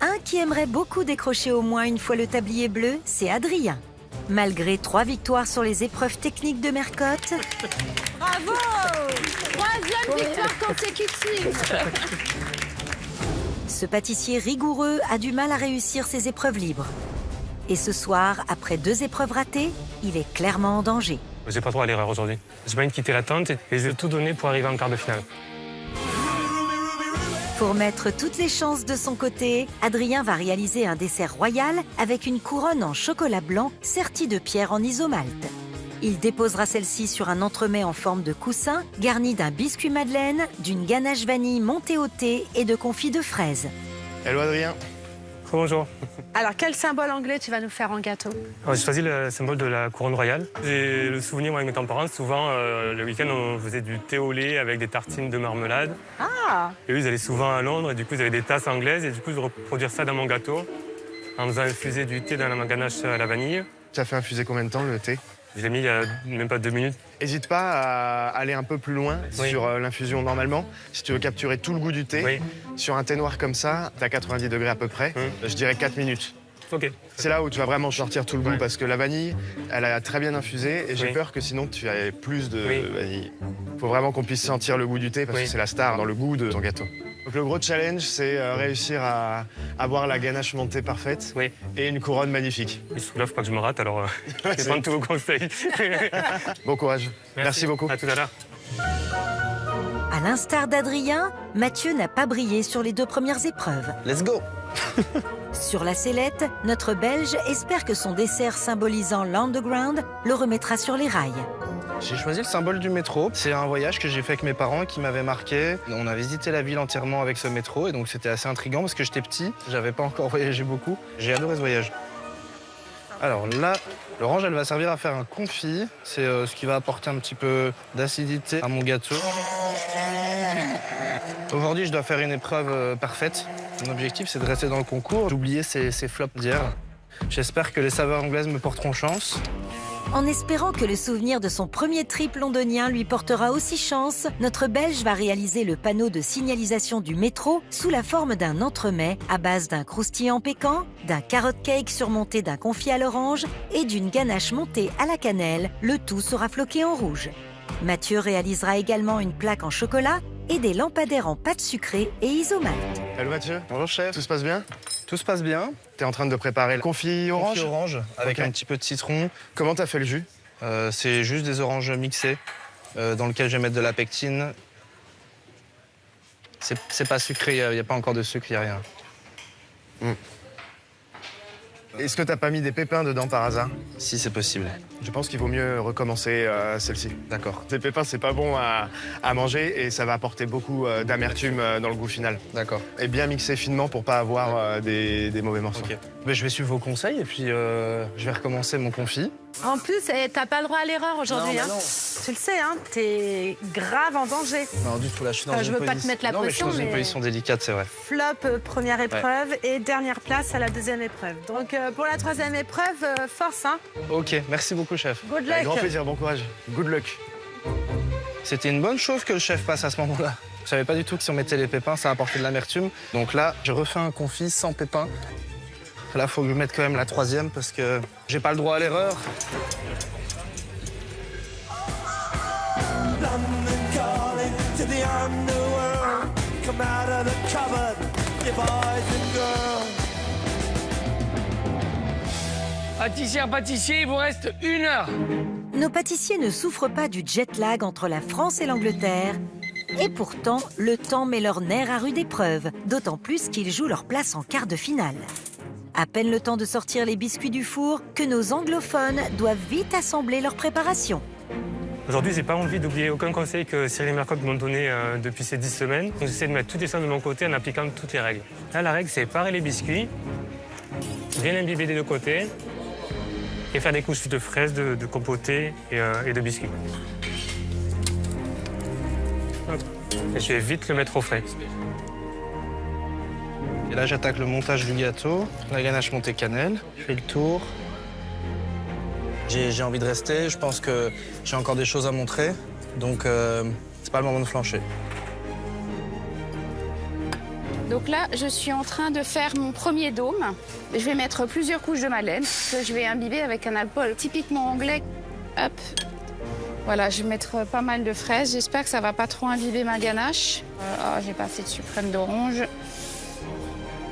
Un qui aimerait beaucoup décrocher au moins une fois le tablier bleu, c'est Adrien. Malgré 3 victoires sur les épreuves techniques de Mercotte... Bravo! 3e victoire consécutive. Ce pâtissier rigoureux a du mal à réussir ses épreuves libres. Et ce soir, après 2 épreuves ratées, il est clairement en danger. J'ai pas trop à l'erreur aujourd'hui. J'ai pas envie de quitter la tente et je vais tout donner pour arriver en quart de finale. Pour mettre toutes les chances de son côté, Adrien va réaliser un dessert royal avec une couronne en chocolat blanc sertie de pierre en isomalte. Il déposera celle-ci sur un entremets en forme de coussin, garni d'un biscuit madeleine, d'une ganache vanille montée au thé et de confit de fraises. Hello Adrien. Bonjour. Alors, quel symbole anglais tu vas nous faire en gâteau? J'ai choisi le symbole de la couronne royale. J'ai le souvenir, moi, avec mes grands-parents, souvent, le week-end, on faisait du thé au lait avec des tartines de marmelade. Ah! Et eux, ils allaient souvent à Londres, et du coup, ils avaient des tasses anglaises, et du coup, je vais reproduire ça dans mon gâteau, en faisant infuser du thé dans la ganache à la vanille. Tu as fait infuser combien de temps le thé? Je l'ai mis il y a même pas 2 minutes. N'hésite pas à aller un peu plus loin sur l'infusion normalement. Si tu veux capturer tout le goût du thé, sur un thé noir comme ça, t'as 90 degrés à peu près, je dirais 4 minutes. Ok. C'est là où tu vas vraiment sortir tout le goût parce que la vanille, elle a très bien infusé et j'ai peur que sinon tu aies plus de vanille. Faut vraiment qu'on puisse sentir le goût du thé parce que c'est la star dans le goût de ton gâteau. Donc le gros challenge, c'est réussir à avoir la ganache montée parfaite et une couronne magnifique. Il se soulève pas que je me rate, alors je vais prendre tous vos conseils. Bon courage. Merci beaucoup. À tout à l'heure. À l'instar d'Adrien, Mathieu n'a pas brillé sur les 2 premières épreuves. Let's go! Sur la sellette, notre Belge espère que son dessert symbolisant l'underground le remettra sur les rails. J'ai choisi le symbole du métro. C'est un voyage que j'ai fait avec mes parents qui m'avait marqué. On a visité la ville entièrement avec ce métro et donc c'était assez intriguant parce que j'étais petit, j'avais pas encore voyagé beaucoup. J'ai adoré ce voyage. Alors là, l'orange, elle va servir à faire un confit. C'est ce qui va apporter un petit peu d'acidité à mon gâteau. Aujourd'hui, je dois faire une épreuve parfaite. Mon objectif, c'est de rester dans le concours, d'oublier ces flops d'hier. J'espère que les saveurs anglaises me porteront chance. En espérant que le souvenir de son premier trip londonien lui portera aussi chance, notre Belge va réaliser le panneau de signalisation du métro sous la forme d'un entremets à base d'un croustillant pécan, d'un carrot cake surmonté d'un confit à l'orange et d'une ganache montée à la cannelle. Le tout sera floqué en rouge. Mathieu réalisera également une plaque en chocolat et des lampadaires en pâte sucrée et isomalt. Hello Mathieu. Bonjour chef. Tout se passe bien? Tout se passe bien. T'es en train de préparer le confit orange? Confit orange avec Ok. un petit peu de citron. Comment t'as fait le jus? C'est juste des oranges mixées dans lequel je vais mettre de la pectine. C'est pas sucré, il n'y a pas encore de sucre, il n'y a rien. Est-ce que t'as pas mis des pépins dedans par hasard? Si c'est possible. Je pense qu'il vaut mieux recommencer celle-ci. D'accord. Ces pépins, c'est pas bon à manger et ça va apporter beaucoup d'amertume dans le goût final. D'accord. Et bien mixer finement pour pas avoir des mauvais morceaux. Ok. Mais je vais suivre vos conseils et puis je vais recommencer mon confit. En plus, t'as pas le droit à l'erreur aujourd'hui. Non, Hein. bah non. Tu le sais, hein, t'es grave en danger. Non, du tout, là, je suis dans Je une veux pas te position- mettre la non, mais je suis pression, dans une mais- position délicate, c'est vrai. Flop, première épreuve, et dernière place à la deuxième épreuve. Donc pour la troisième épreuve, force, hein. Ok, merci beaucoup, chef. Good Avec grand luck. plaisir, bon courage. Good luck. C'était une bonne chose que le chef passe à ce moment-là. Je savais pas du tout que si on mettait les pépins, ça apportait de l'amertume. Donc là, je refais un confit sans pépins. Là, faut que je mette quand même la troisième parce que j'ai pas le droit à l'erreur. Pâtissier, il vous reste 1 heure. Nos pâtissiers ne souffrent pas du jet lag entre la France et l'Angleterre. Et pourtant, le temps met leurs nerfs à rude épreuve, d'autant plus qu'ils jouent leur place en quart de finale. À peine le temps de sortir les biscuits du four que nos anglophones doivent vite assembler leur préparation. Aujourd'hui, j'ai pas envie d'oublier aucun conseil que Cyril et Mercotte m'ont donné depuis ces 10 semaines. Donc, j'essaie de mettre toutes les choses de mon côté en appliquant toutes les règles. Là, la règle, c'est parer les biscuits, bien imbiber des deux côtés et faire des couches de fraises, de compoté et de biscuits. Hop. Et je vais vite le mettre au frais. Et là, j'attaque le montage du gâteau. La ganache montée cannelle. Je fais le tour. J'ai envie de rester. Je pense que j'ai encore des choses à montrer. Donc, c'est pas le moment de flancher. Donc là, je suis en train de faire mon premier dôme. Je vais mettre plusieurs couches de madeleine que je vais imbiber avec un alcool typiquement anglais. Hop. Voilà, je vais mettre pas mal de fraises. J'espère que ça va pas trop imbiber ma ganache. J'ai pas assez de suprême d'orange.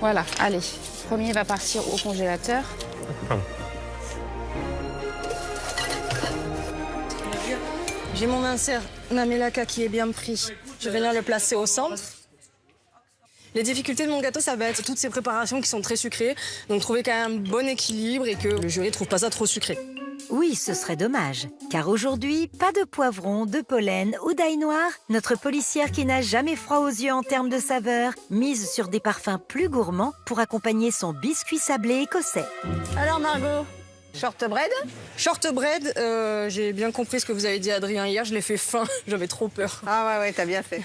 Voilà, allez. Le premier va partir au congélateur. J'ai mon insert Namelaka qui est bien pris. Je vais venir le placer au centre. Les difficultés de mon gâteau, ça va être toutes ces préparations qui sont très sucrées. Donc trouver quand même un bon équilibre et que le jury ne trouve pas ça trop sucré. Oui, ce serait dommage, car aujourd'hui, pas de poivron, de pollen ou d'ail noir. Notre policière qui n'a jamais froid aux yeux en termes de saveur mise sur des parfums plus gourmands pour accompagner son biscuit sablé écossais. Alors Margot, shortbread? Shortbread, j'ai bien compris ce que vous avez dit Adrien hier, je l'ai fait fin, j'avais trop peur. Ah ouais, t'as bien fait.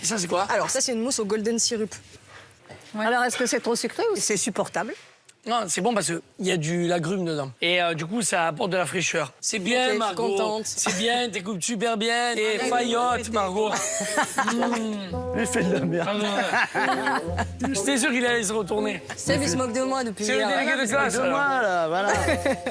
Et ça, c'est quoi? Alors ça c'est une mousse au golden syrup. Alors est-ce que c'est trop sucré ou c'est supportable? Non, c'est bon parce qu'il y a du lagrume dedans. Et du coup, ça apporte de la fraîcheur. C'est bien, Ok, je suis Margot. contente. C'est bien, t'écoutes super bien. Et faillotte, Margot. Il fait de la merde. J'étais sûr qu'il allait se retourner. Seb il se moque de moi depuis C'est le hier. délégué de classe. alors. Voilà, voilà.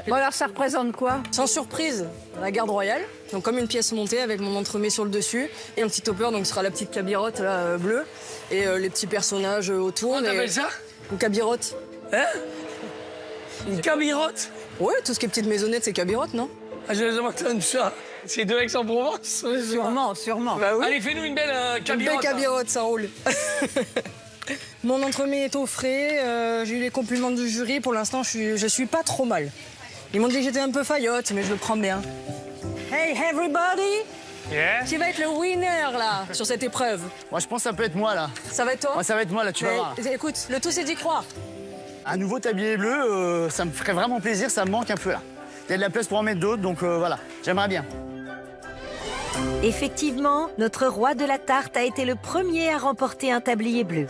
Bon alors ça représente quoi? Sans surprise, la garde royale. Donc comme une pièce montée avec mon entremets sur le dessus et un petit topper, donc ce sera la petite cabirotte là, bleue et les petits personnages autour. Comment t'appelles ça? Une cabirotte. Hein? Une cabirotte? Ouais, tout ce qui est petite maisonnette, c'est cabirotte, non? Ah, j'ai jamais entendu ça. C'est de Aix-en-Provence? Sûrement. Bah oui. Allez, fais-nous une belle Une cabirotte. belle cabirotte, ça roule. Mon entremets est au frais. J'ai eu les compliments du jury. Pour l'instant, je suis pas trop mal. Ils m'ont dit que j'étais un peu faillotte, mais je le prends bien. Hey, everybody! Yeah. Qui va être le winner, là, sur cette épreuve? Moi, je pense que ça peut être moi, là. Ça va être toi? Moi, ça va être moi, là, tu vas voir. Mais, écoute, le tout, c'est d'y croire. Un nouveau tablier bleu, ça me ferait vraiment plaisir, ça me manque un peu, là. Il y a de la place pour en mettre d'autres, donc voilà, j'aimerais bien. Effectivement, notre roi de la tarte a été le premier à remporter un tablier bleu.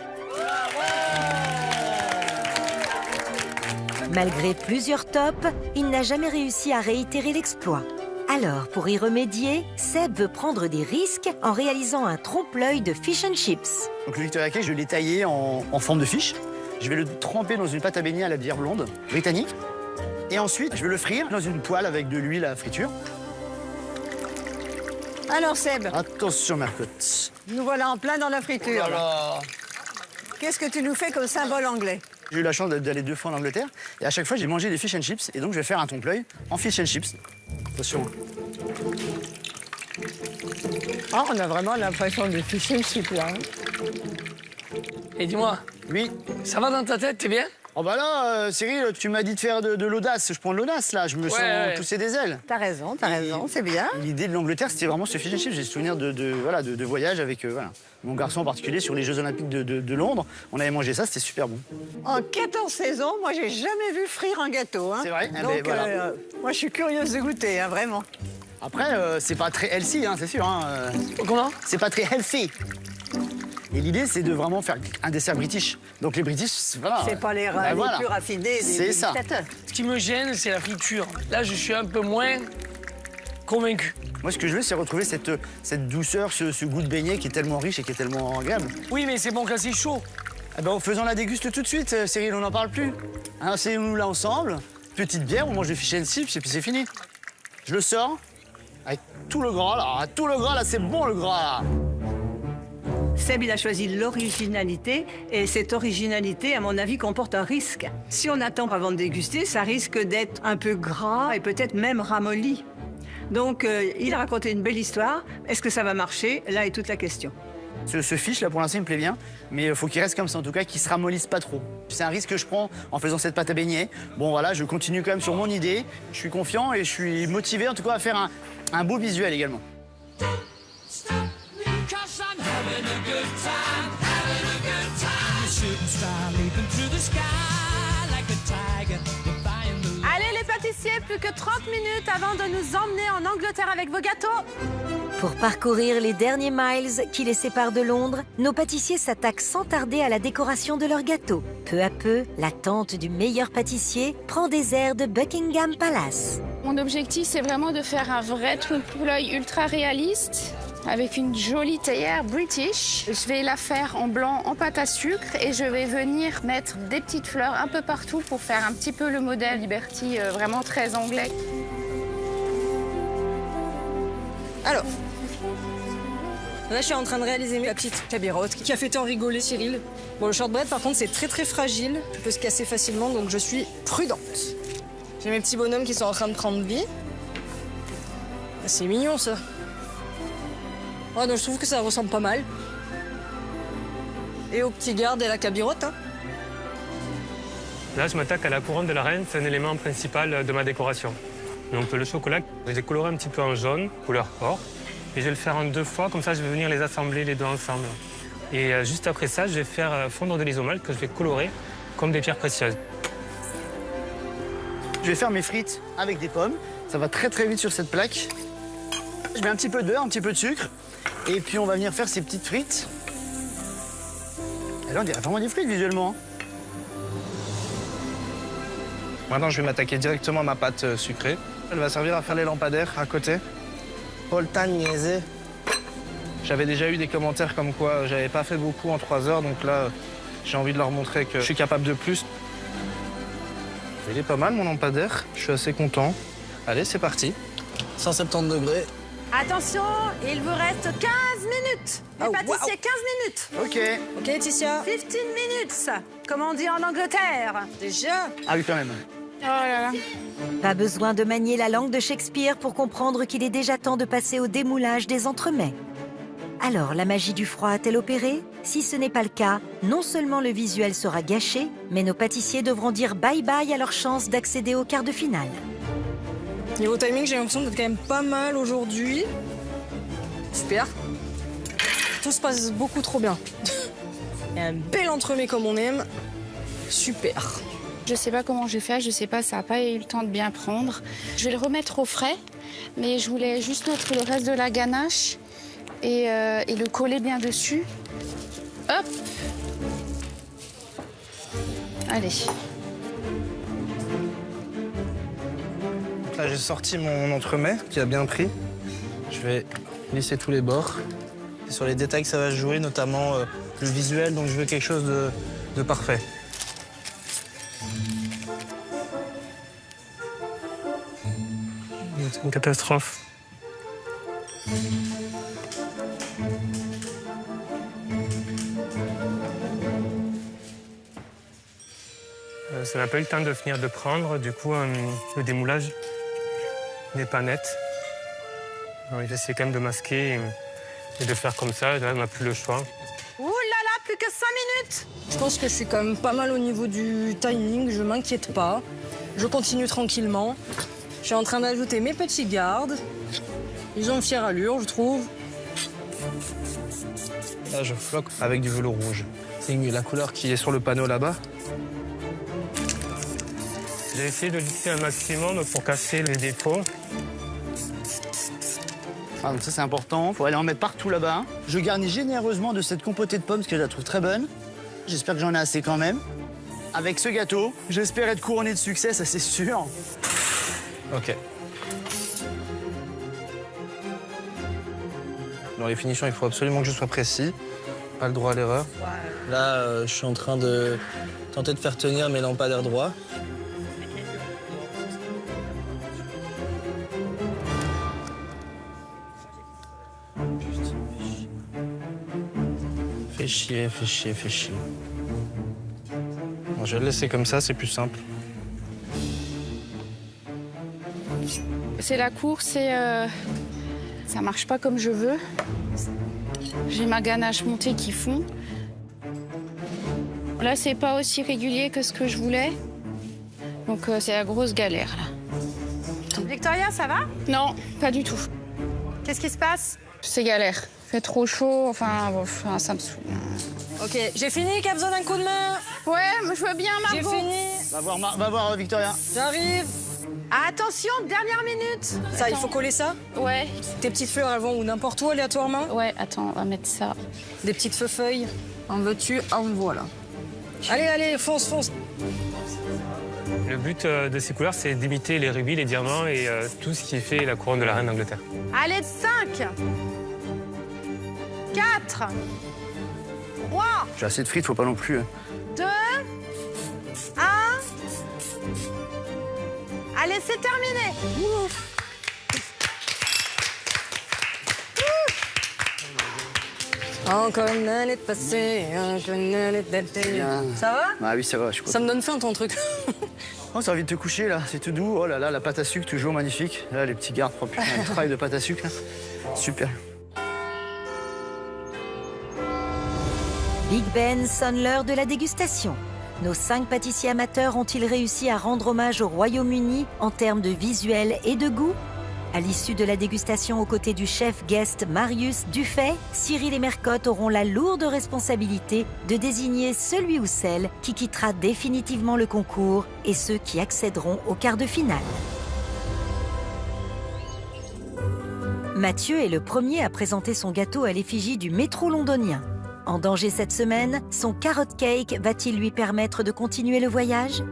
Malgré plusieurs tops, il n'a jamais réussi à réitérer l'exploit. Alors, pour y remédier, Seb veut prendre des risques en réalisant un trompe-l'œil de fish and chips. Donc le Victoria Cake, je l'ai taillé en forme de fiche. Je vais le tremper dans une pâte à beignet à la bière blonde, britannique. Et ensuite, je vais le frire dans une poêle avec de l'huile à friture. Alors Seb, Attention, Mercotte. nous voilà en plein dans la friture. Oh là là. Qu'est-ce que tu nous fais comme symbole anglais? J'ai eu la chance d'aller 2 fois en Angleterre. Et à chaque fois, j'ai mangé des fish and chips. Et donc, je vais faire un trompe-l'œil en fish and chips. Attention. Ah, on a vraiment l'impression de fish and chips là. Et dis-moi, Oui. ça va dans ta tête, t'es bien? Oh bah là, Cyril, tu m'as dit de faire de l'audace. Je prends de l'audace, là. Je me sens pousser des ailes. T'as raison, c'est bien. L'idée de l'Angleterre, c'était vraiment ce fish and chips. J'ai souvenir de voyage avec mon garçon en particulier sur les Jeux Olympiques de Londres. On avait mangé ça, c'était super bon. En 14 saisons, moi, j'ai jamais vu frire un gâteau. Hein. C'est vrai. Donc, moi, je suis curieuse de goûter, hein, vraiment. Après, c'est pas très healthy, hein, c'est sûr. Hein. Comment? C'est pas très healthy. Et l'idée, c'est de vraiment faire un dessert british. Donc les British, voilà. C'est pas les plus raffinés des dictateurs. Ce qui me gêne, c'est la friture. Là, je suis un peu moins convaincu. Moi, ce que je veux, c'est retrouver cette douceur, ce goût de beignet qui est tellement riche et qui est tellement agréable. Oui, mais c'est bon quand c'est chaud. Eh ben, faisons la déguste tout de suite, Cyril, on n'en parle plus. Hein, c'est nous là ensemble, petite bière, on mange des fish and chips et puis c'est fini. Je le sors avec tout le gras, là. Tout le gras, là, c'est bon, le gras, là. Seb, il a choisi l'originalité, et cette originalité, à mon avis, comporte un risque. Si on attend avant de déguster, ça risque d'être un peu gras et peut-être même ramolli. Donc, il a raconté une belle histoire. Est-ce que ça va marcher? Là est toute la question. Ce fish, là, pour l'instant, il me plaît bien, mais il faut qu'il reste comme ça, en tout cas, qu'il se ramollisse pas trop. C'est un risque que je prends en faisant cette pâte à beignet. Bon, voilà, je continue quand même sur mon idée. Je suis confiant et je suis motivé, en tout cas, à faire un beau visuel également. Allez les pâtissiers, plus que 30 minutes avant de nous emmener en Angleterre avec vos gâteaux. Pour parcourir les derniers miles qui les séparent de Londres, nos pâtissiers s'attaquent sans tarder à la décoration de leurs gâteaux. Peu à peu, l'attente du meilleur pâtissier prend des airs de Buckingham Palace. Mon objectif, c'est vraiment de faire un vrai trompe-l'œil ultra réaliste avec une jolie théière british. Je vais la faire en blanc, en pâte à sucre et je vais venir mettre des petites fleurs un peu partout pour faire un petit peu le modèle Liberty vraiment très anglais. Alors, là, je suis en train de réaliser ma petite cabirotte qui a fait tant rigoler Cyril. Bon, le shortbread, par contre, c'est très très fragile. Il peut se casser facilement, donc je suis prudente. J'ai mes petits bonhommes qui sont en train de prendre vie. C'est mignon, ça. Ouais, donc je trouve que ça ressemble pas mal. Et aux petits gardes et à la cabirotte, hein. Là, je m'attaque à la couronne de la reine. C'est un élément principal de ma décoration. Donc le chocolat, j'ai coloré un petit peu en jaune, couleur or. Et je vais le faire en 2 fois, comme ça je vais venir les assembler les deux ensemble. Et juste après ça, je vais faire fondre de l'isomalt que je vais colorer comme des pierres précieuses. Je vais faire mes frites avec des pommes. Ça va très très vite sur cette plaque. Je mets un petit peu d'œuf, un petit peu de sucre. Et puis on va venir faire ces petites frites. Et là, on dirait vraiment des frites visuellement. Maintenant, je vais m'attaquer directement à ma pâte sucrée. Elle va servir à faire les lampadaires à côté. Poltagnese. J'avais déjà eu des commentaires comme quoi j'avais pas fait beaucoup en 3 heures, donc là, j'ai envie de leur montrer que je suis capable de plus. Il est pas mal, mon lampadaire. Je suis assez content. Allez, c'est parti. 170 degrés. Attention, il vous reste 15 minutes. Les pâtissiers, 15 minutes. OK. Ok, Laetitia. 15 minutes, comme on dit en Angleterre. Déjà? Ah oui, quand même. Oh là là. Pas besoin de manier la langue de Shakespeare pour comprendre qu'il est déjà temps de passer au démoulage des entremets. Alors, la magie du froid a-t-elle opéré? Si ce n'est pas le cas, non seulement le visuel sera gâché, mais nos pâtissiers devront dire bye-bye à leur chance d'accéder au quart de finale. Niveau timing, j'ai l'impression d'être quand même pas mal aujourd'hui. Super. Tout se passe beaucoup trop bien. Et un bel entremets comme on aime. Super. Je sais pas comment je vais faire, je sais pas, ça n'a pas eu le temps de bien prendre. Je vais le remettre au frais, mais je voulais juste mettre le reste de la ganache et le coller bien dessus. Hop. Allez. Là, j'ai sorti mon entremets qui a bien pris. Je vais lisser tous les bords. C'est sur les détails que ça va jouer, notamment le visuel, donc je veux quelque chose de parfait. C'est une catastrophe. Ça n'a pas eu le temps de finir de prendre, du coup, le démoulage n'est pas net. J'essaie quand même de masquer et de faire comme ça, là, on n'a plus le choix. Ouh là là, plus que 5 minutes! Je pense que je suis quand même pas mal au niveau du timing, je m'inquiète pas. Je continue tranquillement. Je suis en train d'ajouter mes petits gardes. Ils ont une fière allure, je trouve. Là, je floque avec du velours rouge. C'est la couleur qui est sur le panneau là-bas. J'ai essayé de lisser un maximum pour casser les défauts. Ah, donc ça, c'est important. Il faut aller en mettre partout là-bas. Je garnis généreusement de cette compotée de pommes parce que je la trouve très bonne. J'espère que j'en ai assez quand même. Avec ce gâteau, j'espère être couronné de succès, ça c'est sûr. OK. Dans les finitions, il faut absolument que je sois précis. Pas le droit à l'erreur. Là, je suis en train de tenter de faire tenir mes lampadaires droits. Fais chier, fais chier, fais chier. Bon, je vais le laisser comme ça, c'est plus simple. C'est la course et ça marche pas comme je veux. J'ai ma ganache montée qui fond. Là, c'est pas aussi régulier que ce que je voulais. Donc, c'est la grosse galère, là. Victoria, ça va? Non, pas du tout. Qu'est-ce qui se passe? C'est galère. Il fait trop chaud, enfin, ça me saoule. Ok, j'ai fini, qui a besoin d'un coup de main? Ouais, mais je veux bien, Margot. J'ai fini. Va voir Victoria. J'arrive. Attention, dernière minute. Ça, il faut coller ça? Ouais. Tes petites fleurs, elles vont où? N'importe où, aléatoirement? Ouais, attends, on va mettre ça. Des petites feuilles. En veux-tu? En voilà. Allez, allez, fonce, fonce. Le but de ces couleurs, c'est d'imiter les rubis, les diamants et tout ce qui fait la couronne de la reine d'Angleterre. Allez, 5, 4, 3, J'ai assez de frites, faut pas non plus. 2, 1. Allez, c'est terminé. Encore une année de passé, encore une année d'été. Ça va? Ah oui, ça va, je suis content. Ça me donne faim, ton truc. Oh, ça a envie de te coucher, là. C'est tout doux. Oh là là, la pâte à sucre, toujours magnifique. Là, les petits gardes, putain, le travail de pâte à sucre, là. Super. Big Ben sonne l'heure de la dégustation. Nos 5 pâtissiers amateurs ont-ils réussi à rendre hommage au Royaume-Uni en termes de visuel et de goût? À l'issue de la dégustation aux côtés du chef guest Marius Dufay, Cyril et Mercotte auront la lourde responsabilité de désigner celui ou celle qui quittera définitivement le concours et ceux qui accéderont au quart de finale. Mathieu est le premier à présenter son gâteau à l'effigie du métro londonien. En danger cette semaine, son carrot cake va-t-il lui permettre de continuer le voyage?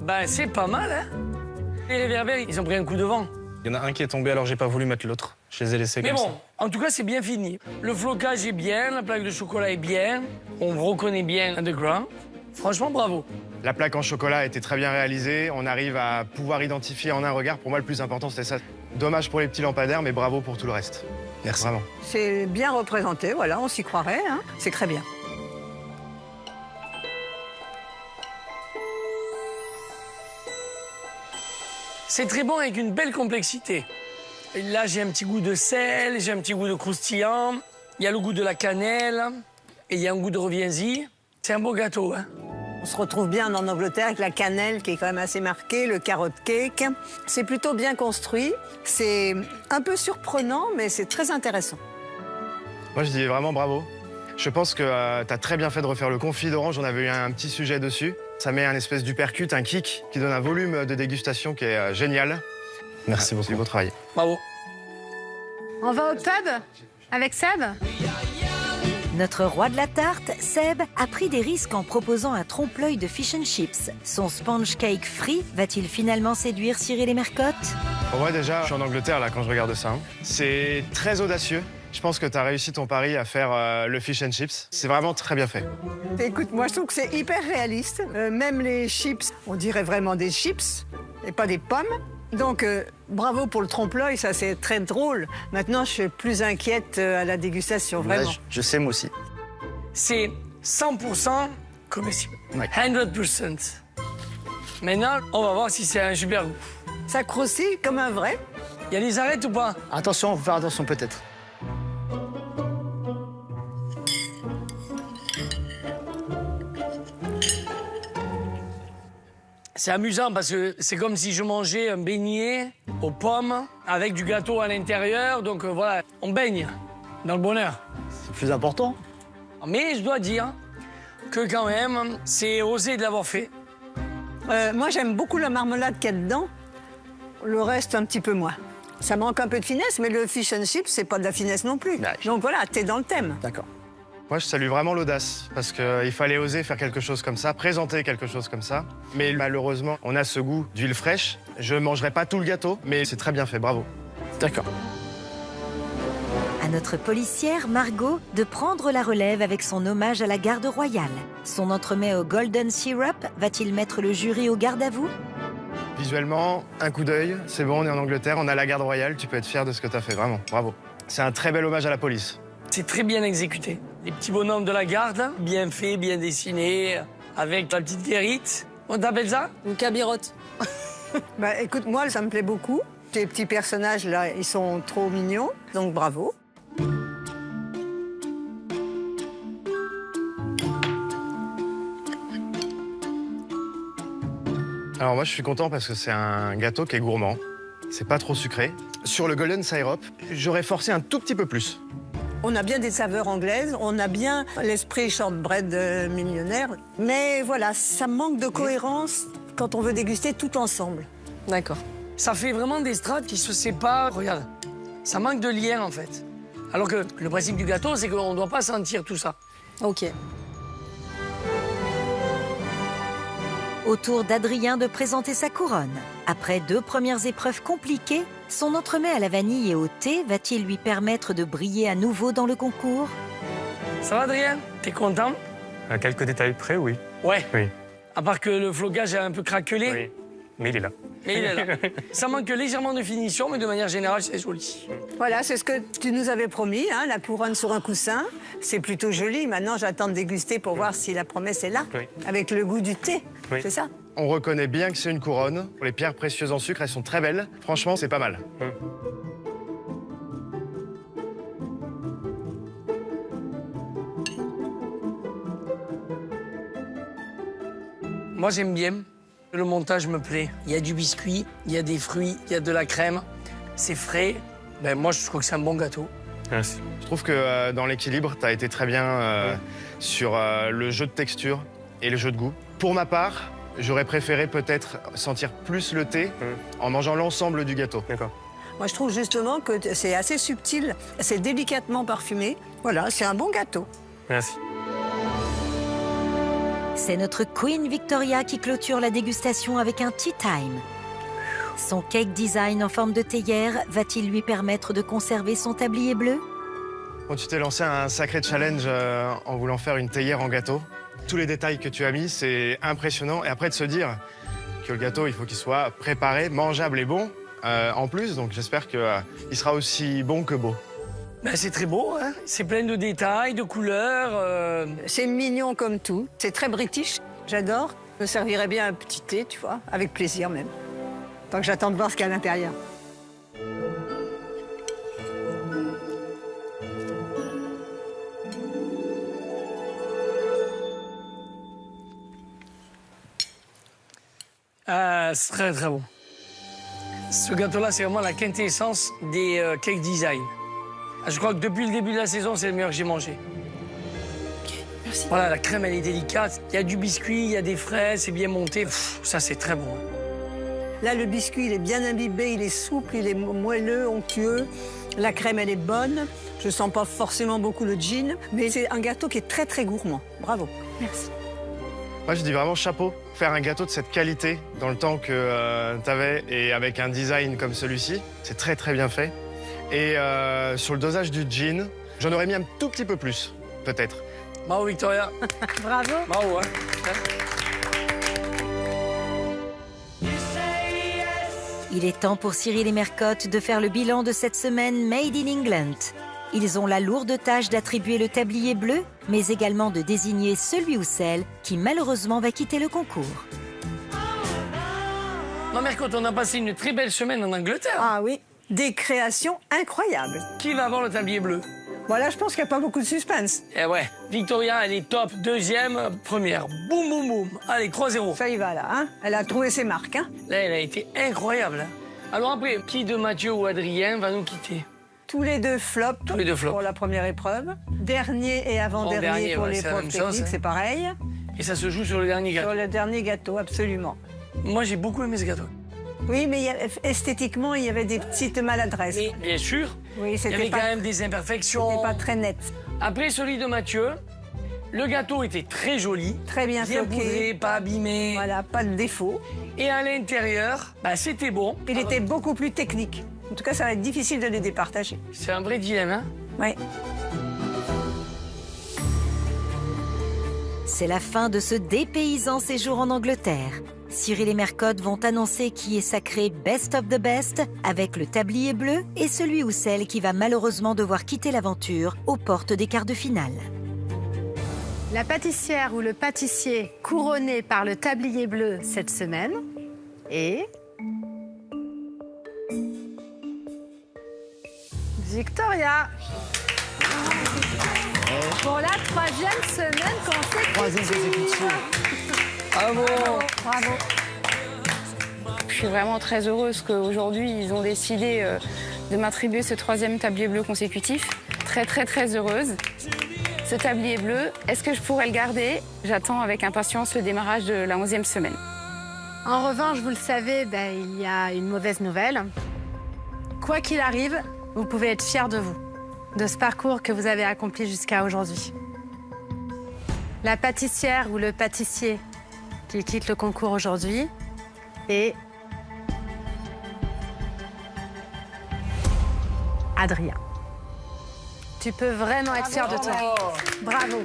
Ben, c'est pas mal, hein? Et les Verbères, ils ont pris un coup de vent. Il y en a un qui est tombé, alors j'ai pas voulu mettre l'autre. Je les ai laissés Mais comme bon, ça. en tout cas, c'est bien fini. Le flocage est bien, la plaque de chocolat est bien. On reconnaît bien Underground. Franchement, bravo. La plaque en chocolat a été très bien réalisée. On arrive à pouvoir identifier en un regard. Pour moi, le plus important, c'était ça. Dommage pour les petits lampadaires, mais bravo pour tout le reste. Merci. Vraiment. C'est bien représenté, voilà, on s'y croirait, hein. C'est très bien. C'est très bon avec une belle complexité. Et là, j'ai un petit goût de sel, j'ai un petit goût de croustillant. Il y a le goût de la cannelle et il y a un goût de reviens-y. C'est un beau gâteau, hein. On se retrouve bien en Angleterre avec la cannelle qui est quand même assez marquée, le carrot cake. C'est plutôt bien construit. C'est un peu surprenant, mais c'est très intéressant. Moi, je dis vraiment bravo. Je pense que tu as très bien fait de refaire le confit d'orange. On avait eu un petit sujet dessus. Ça met un espèce d'uppercut, un kick, qui donne un volume de dégustation qui est génial. Merci beaucoup. C'est du beau travail. Bravo. On va au pub avec Seb? Notre roi de la tarte, Seb, a pris des risques en proposant un trompe-l'œil de fish and chips. Son sponge cake free va-t-il finalement séduire Cyril et Mercotte? Pour moi, déjà, je suis en Angleterre là quand je regarde ça. C'est très audacieux. Je pense que tu as réussi ton pari à faire le fish and chips. C'est vraiment très bien fait. Écoute, moi je trouve que c'est hyper réaliste. Même les chips, on dirait vraiment des chips et pas des pommes. Donc bravo pour le trompe-l'œil, ça c'est très drôle. Maintenant, je suis plus inquiète à la dégustation, vraiment. Ouais, je sais, moi aussi. C'est 100% comestible. Ouais. 100%. Maintenant, on va voir si c'est un super goût. Ça croustille comme un vrai. Il y a des arêtes ou pas? Attention, faut faire attention peut-être. C'est amusant parce que c'est comme si je mangeais un beignet aux pommes avec du gâteau à l'intérieur. Donc voilà, on baigne dans le bonheur. C'est plus important. Mais je dois dire que quand même, c'est osé de l'avoir fait. Moi, j'aime beaucoup la marmelade qu'il y a dedans. Le reste, un petit peu moins. Ça manque un peu de finesse, mais le fish and chips, c'est pas de la finesse non plus. Ouais. Donc voilà, t'es dans le thème. D'accord. Moi, je salue vraiment l'audace parce qu'il fallait oser faire quelque chose comme ça, présenter quelque chose comme ça. Mais malheureusement, on a ce goût d'huile fraîche. Je ne mangerai pas tout le gâteau, mais c'est très bien fait, bravo. D'accord. À notre policière, Margot, de prendre la relève avec son hommage à la garde royale. Son entremets au golden syrup va-t-il mettre le jury au garde à vous? Visuellement, un coup d'œil, c'est bon, on est en Angleterre, on a la garde royale, tu peux être fier de ce que tu as fait, vraiment, bravo. C'est un très bel hommage à la police. C'est très bien exécuté. Les petits bonhommes de la garde, bien faits, bien dessinés, avec la petite guérite. On t'appelle ça? Une cabirotte. Bah écoute, moi, ça me plaît beaucoup. Tes petits personnages, là, ils sont trop mignons, donc bravo. Alors moi, je suis content parce que c'est un gâteau qui est gourmand. C'est pas trop sucré. Sur le golden syrup, j'aurais forcé un tout petit peu plus. On a bien des saveurs anglaises, on a bien l'esprit shortbread millionnaire, mais voilà, ça manque de cohérence quand on veut déguster tout ensemble. D'accord. Ça fait vraiment des strates qui se séparent. Regarde, ça manque de lien en fait. Alors que le principe du gâteau, c'est qu'on ne doit pas sentir tout ça. Ok. Au tour d'Adrien de présenter sa couronne. Après 2 premières épreuves compliquées, son entremets à la vanille et au thé va-t-il lui permettre de briller à nouveau dans le concours? Ça va, Adrien? T'es content? À quelques détails près, oui. Ouais. Oui. À part que le flocage est un peu craquelé. Oui. Mais il est là. Mais il est là. Ça manque légèrement de finition, mais de manière générale, c'est joli. Voilà, c'est ce que tu nous avais promis, hein, la couronne sur un coussin. C'est plutôt joli. Maintenant, j'attends de déguster pour voir si la promesse est là, Oui. avec le goût du thé. Oui. C'est ça? On reconnaît bien que c'est une couronne. Les pierres précieuses en sucre, elles sont très belles. Franchement, c'est pas mal. Moi, j'aime bien. Le montage me plaît. Il y a du biscuit, il y a des fruits, il y a de la crème. C'est frais. Ben, moi, je trouve que c'est un bon gâteau. Merci. Je trouve que dans l'équilibre, tu as été très bien sur le jeu de texture et le jeu de goût. Pour ma part, j'aurais préféré peut-être sentir plus le thé en mangeant l'ensemble du gâteau. D'accord. Moi, je trouve justement que c'est assez subtil, c'est délicatement parfumé. Voilà, c'est un bon gâteau. Merci. C'est notre Queen Victoria qui clôture la dégustation avec un tea time. Son cake design en forme de théière va-t-il lui permettre de conserver son tablier bleu? Bon, tu t'es lancé un sacré challenge en voulant faire une théière en gâteau. Tous les détails que tu as mis, c'est impressionnant. Et après, de se dire que le gâteau, il faut qu'il soit préparé, mangeable et bon en plus. Donc j'espère qu'il sera aussi bon que beau. Ben, c'est très beau, hein. C'est plein de détails, de couleurs. C'est mignon comme tout. C'est très british. J'adore. Je me servirais bien un petit thé, tu vois, avec plaisir même. Tant que j'attends de voir ce qu'il y a à l'intérieur. C'est très, très bon. Ce gâteau-là, c'est vraiment la quintessence des cake design. Je crois que depuis le début de la saison, c'est le meilleur que j'ai mangé. Merci. Voilà, la crème, elle est délicate. Il y a du biscuit, il y a des fraises, c'est bien monté. Pff, ça, c'est très bon. Là, le biscuit, il est bien imbibé, il est souple, il est moelleux, onctueux. La crème, elle est bonne. Je sens pas forcément beaucoup le gin, mais c'est un gâteau qui est très, très gourmand. Bravo. Merci. Moi, je dis vraiment chapeau. Faire un gâteau de cette qualité dans le temps que tu avais et avec un design comme celui-ci, c'est très, très bien fait. Et sur le dosage du gin, j'en aurais mis un tout petit peu plus, peut-être. Bravo, Victoria. Bravo. Bravo, hein. Il est temps pour Cyril et Mercotte de faire le bilan de cette semaine Made in England. Ils ont la lourde tâche d'attribuer le tablier bleu, mais également de désigner celui ou celle qui malheureusement va quitter le concours. Non, Mercotte, on a passé une très belle semaine en Angleterre. Ah oui, des créations incroyables. Qui va avoir le tablier bleu? Voilà, je pense qu'il n'y a pas beaucoup de suspense. Eh ouais, Victoria, elle est top, deuxième, première. Boum, boum, boum. Allez, 3-0. Ça y va, là. Hein, elle a trouvé ses marques. Hein. Là, elle a été incroyable. Hein. Alors après, qui de Mathieu ou Adrien va nous quitter? Tous les deux flop. Tous les deux flop. Pour la première épreuve. Dernier et avant-dernier pour ouais, l'épreuve technique, c'est pareil. Et ça se joue sur le dernier gâteau. Sur le dernier gâteau, absolument. Moi, j'ai beaucoup aimé ce gâteau. Oui, mais esthétiquement, il y avait des petites maladresses. Mais bien sûr, oui, il y avait quand même des imperfections. C'était pas très net. Après, celui de Mathieu, le gâteau était très joli. Très bien poudré, pas abîmé. Voilà, pas de défaut. Et à l'intérieur, bah, c'était bon. Il était beaucoup plus technique. En tout cas, ça va être difficile de les départager. C'est un vrai dilemme, hein? Oui. C'est la fin de ce dépaysant séjour en Angleterre. Cyril et Mercotte vont annoncer qui est sacré Best of the Best avec le tablier bleu et celui ou celle qui va malheureusement devoir quitter l'aventure aux portes des quarts de finale. La pâtissière ou le pâtissier couronné par le tablier bleu cette semaine est... Victoria. Pour la troisième semaine consécutive. Bravo. Bravo. Je suis vraiment très heureuse qu'aujourd'hui, ils ont décidé de m'attribuer ce troisième tablier bleu consécutif. Très, très, très heureuse. Ce tablier bleu, est-ce que je pourrais le garder? J'attends avec impatience le démarrage de la 11e semaine. En revanche, vous le savez, il y a une mauvaise nouvelle. Quoi qu'il arrive, vous pouvez être fiers de vous, de ce parcours que vous avez accompli jusqu'à aujourd'hui. La pâtissière ou le pâtissier qui quitte le concours aujourd'hui est Adrien. Tu peux vraiment être fier de toi. Bravo.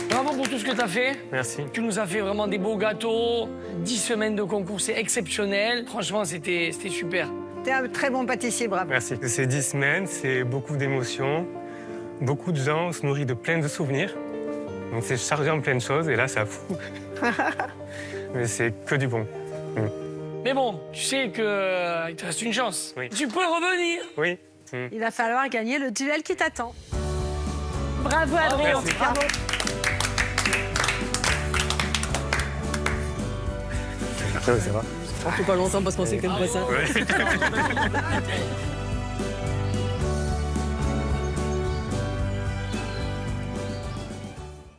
Bravo pour tout ce que tu as fait. Merci. Tu nous as fait vraiment des beaux gâteaux. 10 semaines de concours, c'est exceptionnel. Franchement, c'était super. T'es un très bon pâtissier, bravo. Merci. Ces 10 semaines, c'est beaucoup d'émotions. Beaucoup de gens se nourrissent de plein de souvenirs. Donc c'est chargé en plein de choses et là, ça fout. Mais c'est que du bon. Mais bon, tu sais qu'il te reste une chance. Oui. Tu peux revenir. Oui. Il va falloir gagner le duel qui t'attend. Bravo Adrien. Merci. Bravo. Ça va. On fait pas longtemps parce qu'on sait qu'elle voit ça. Ouais.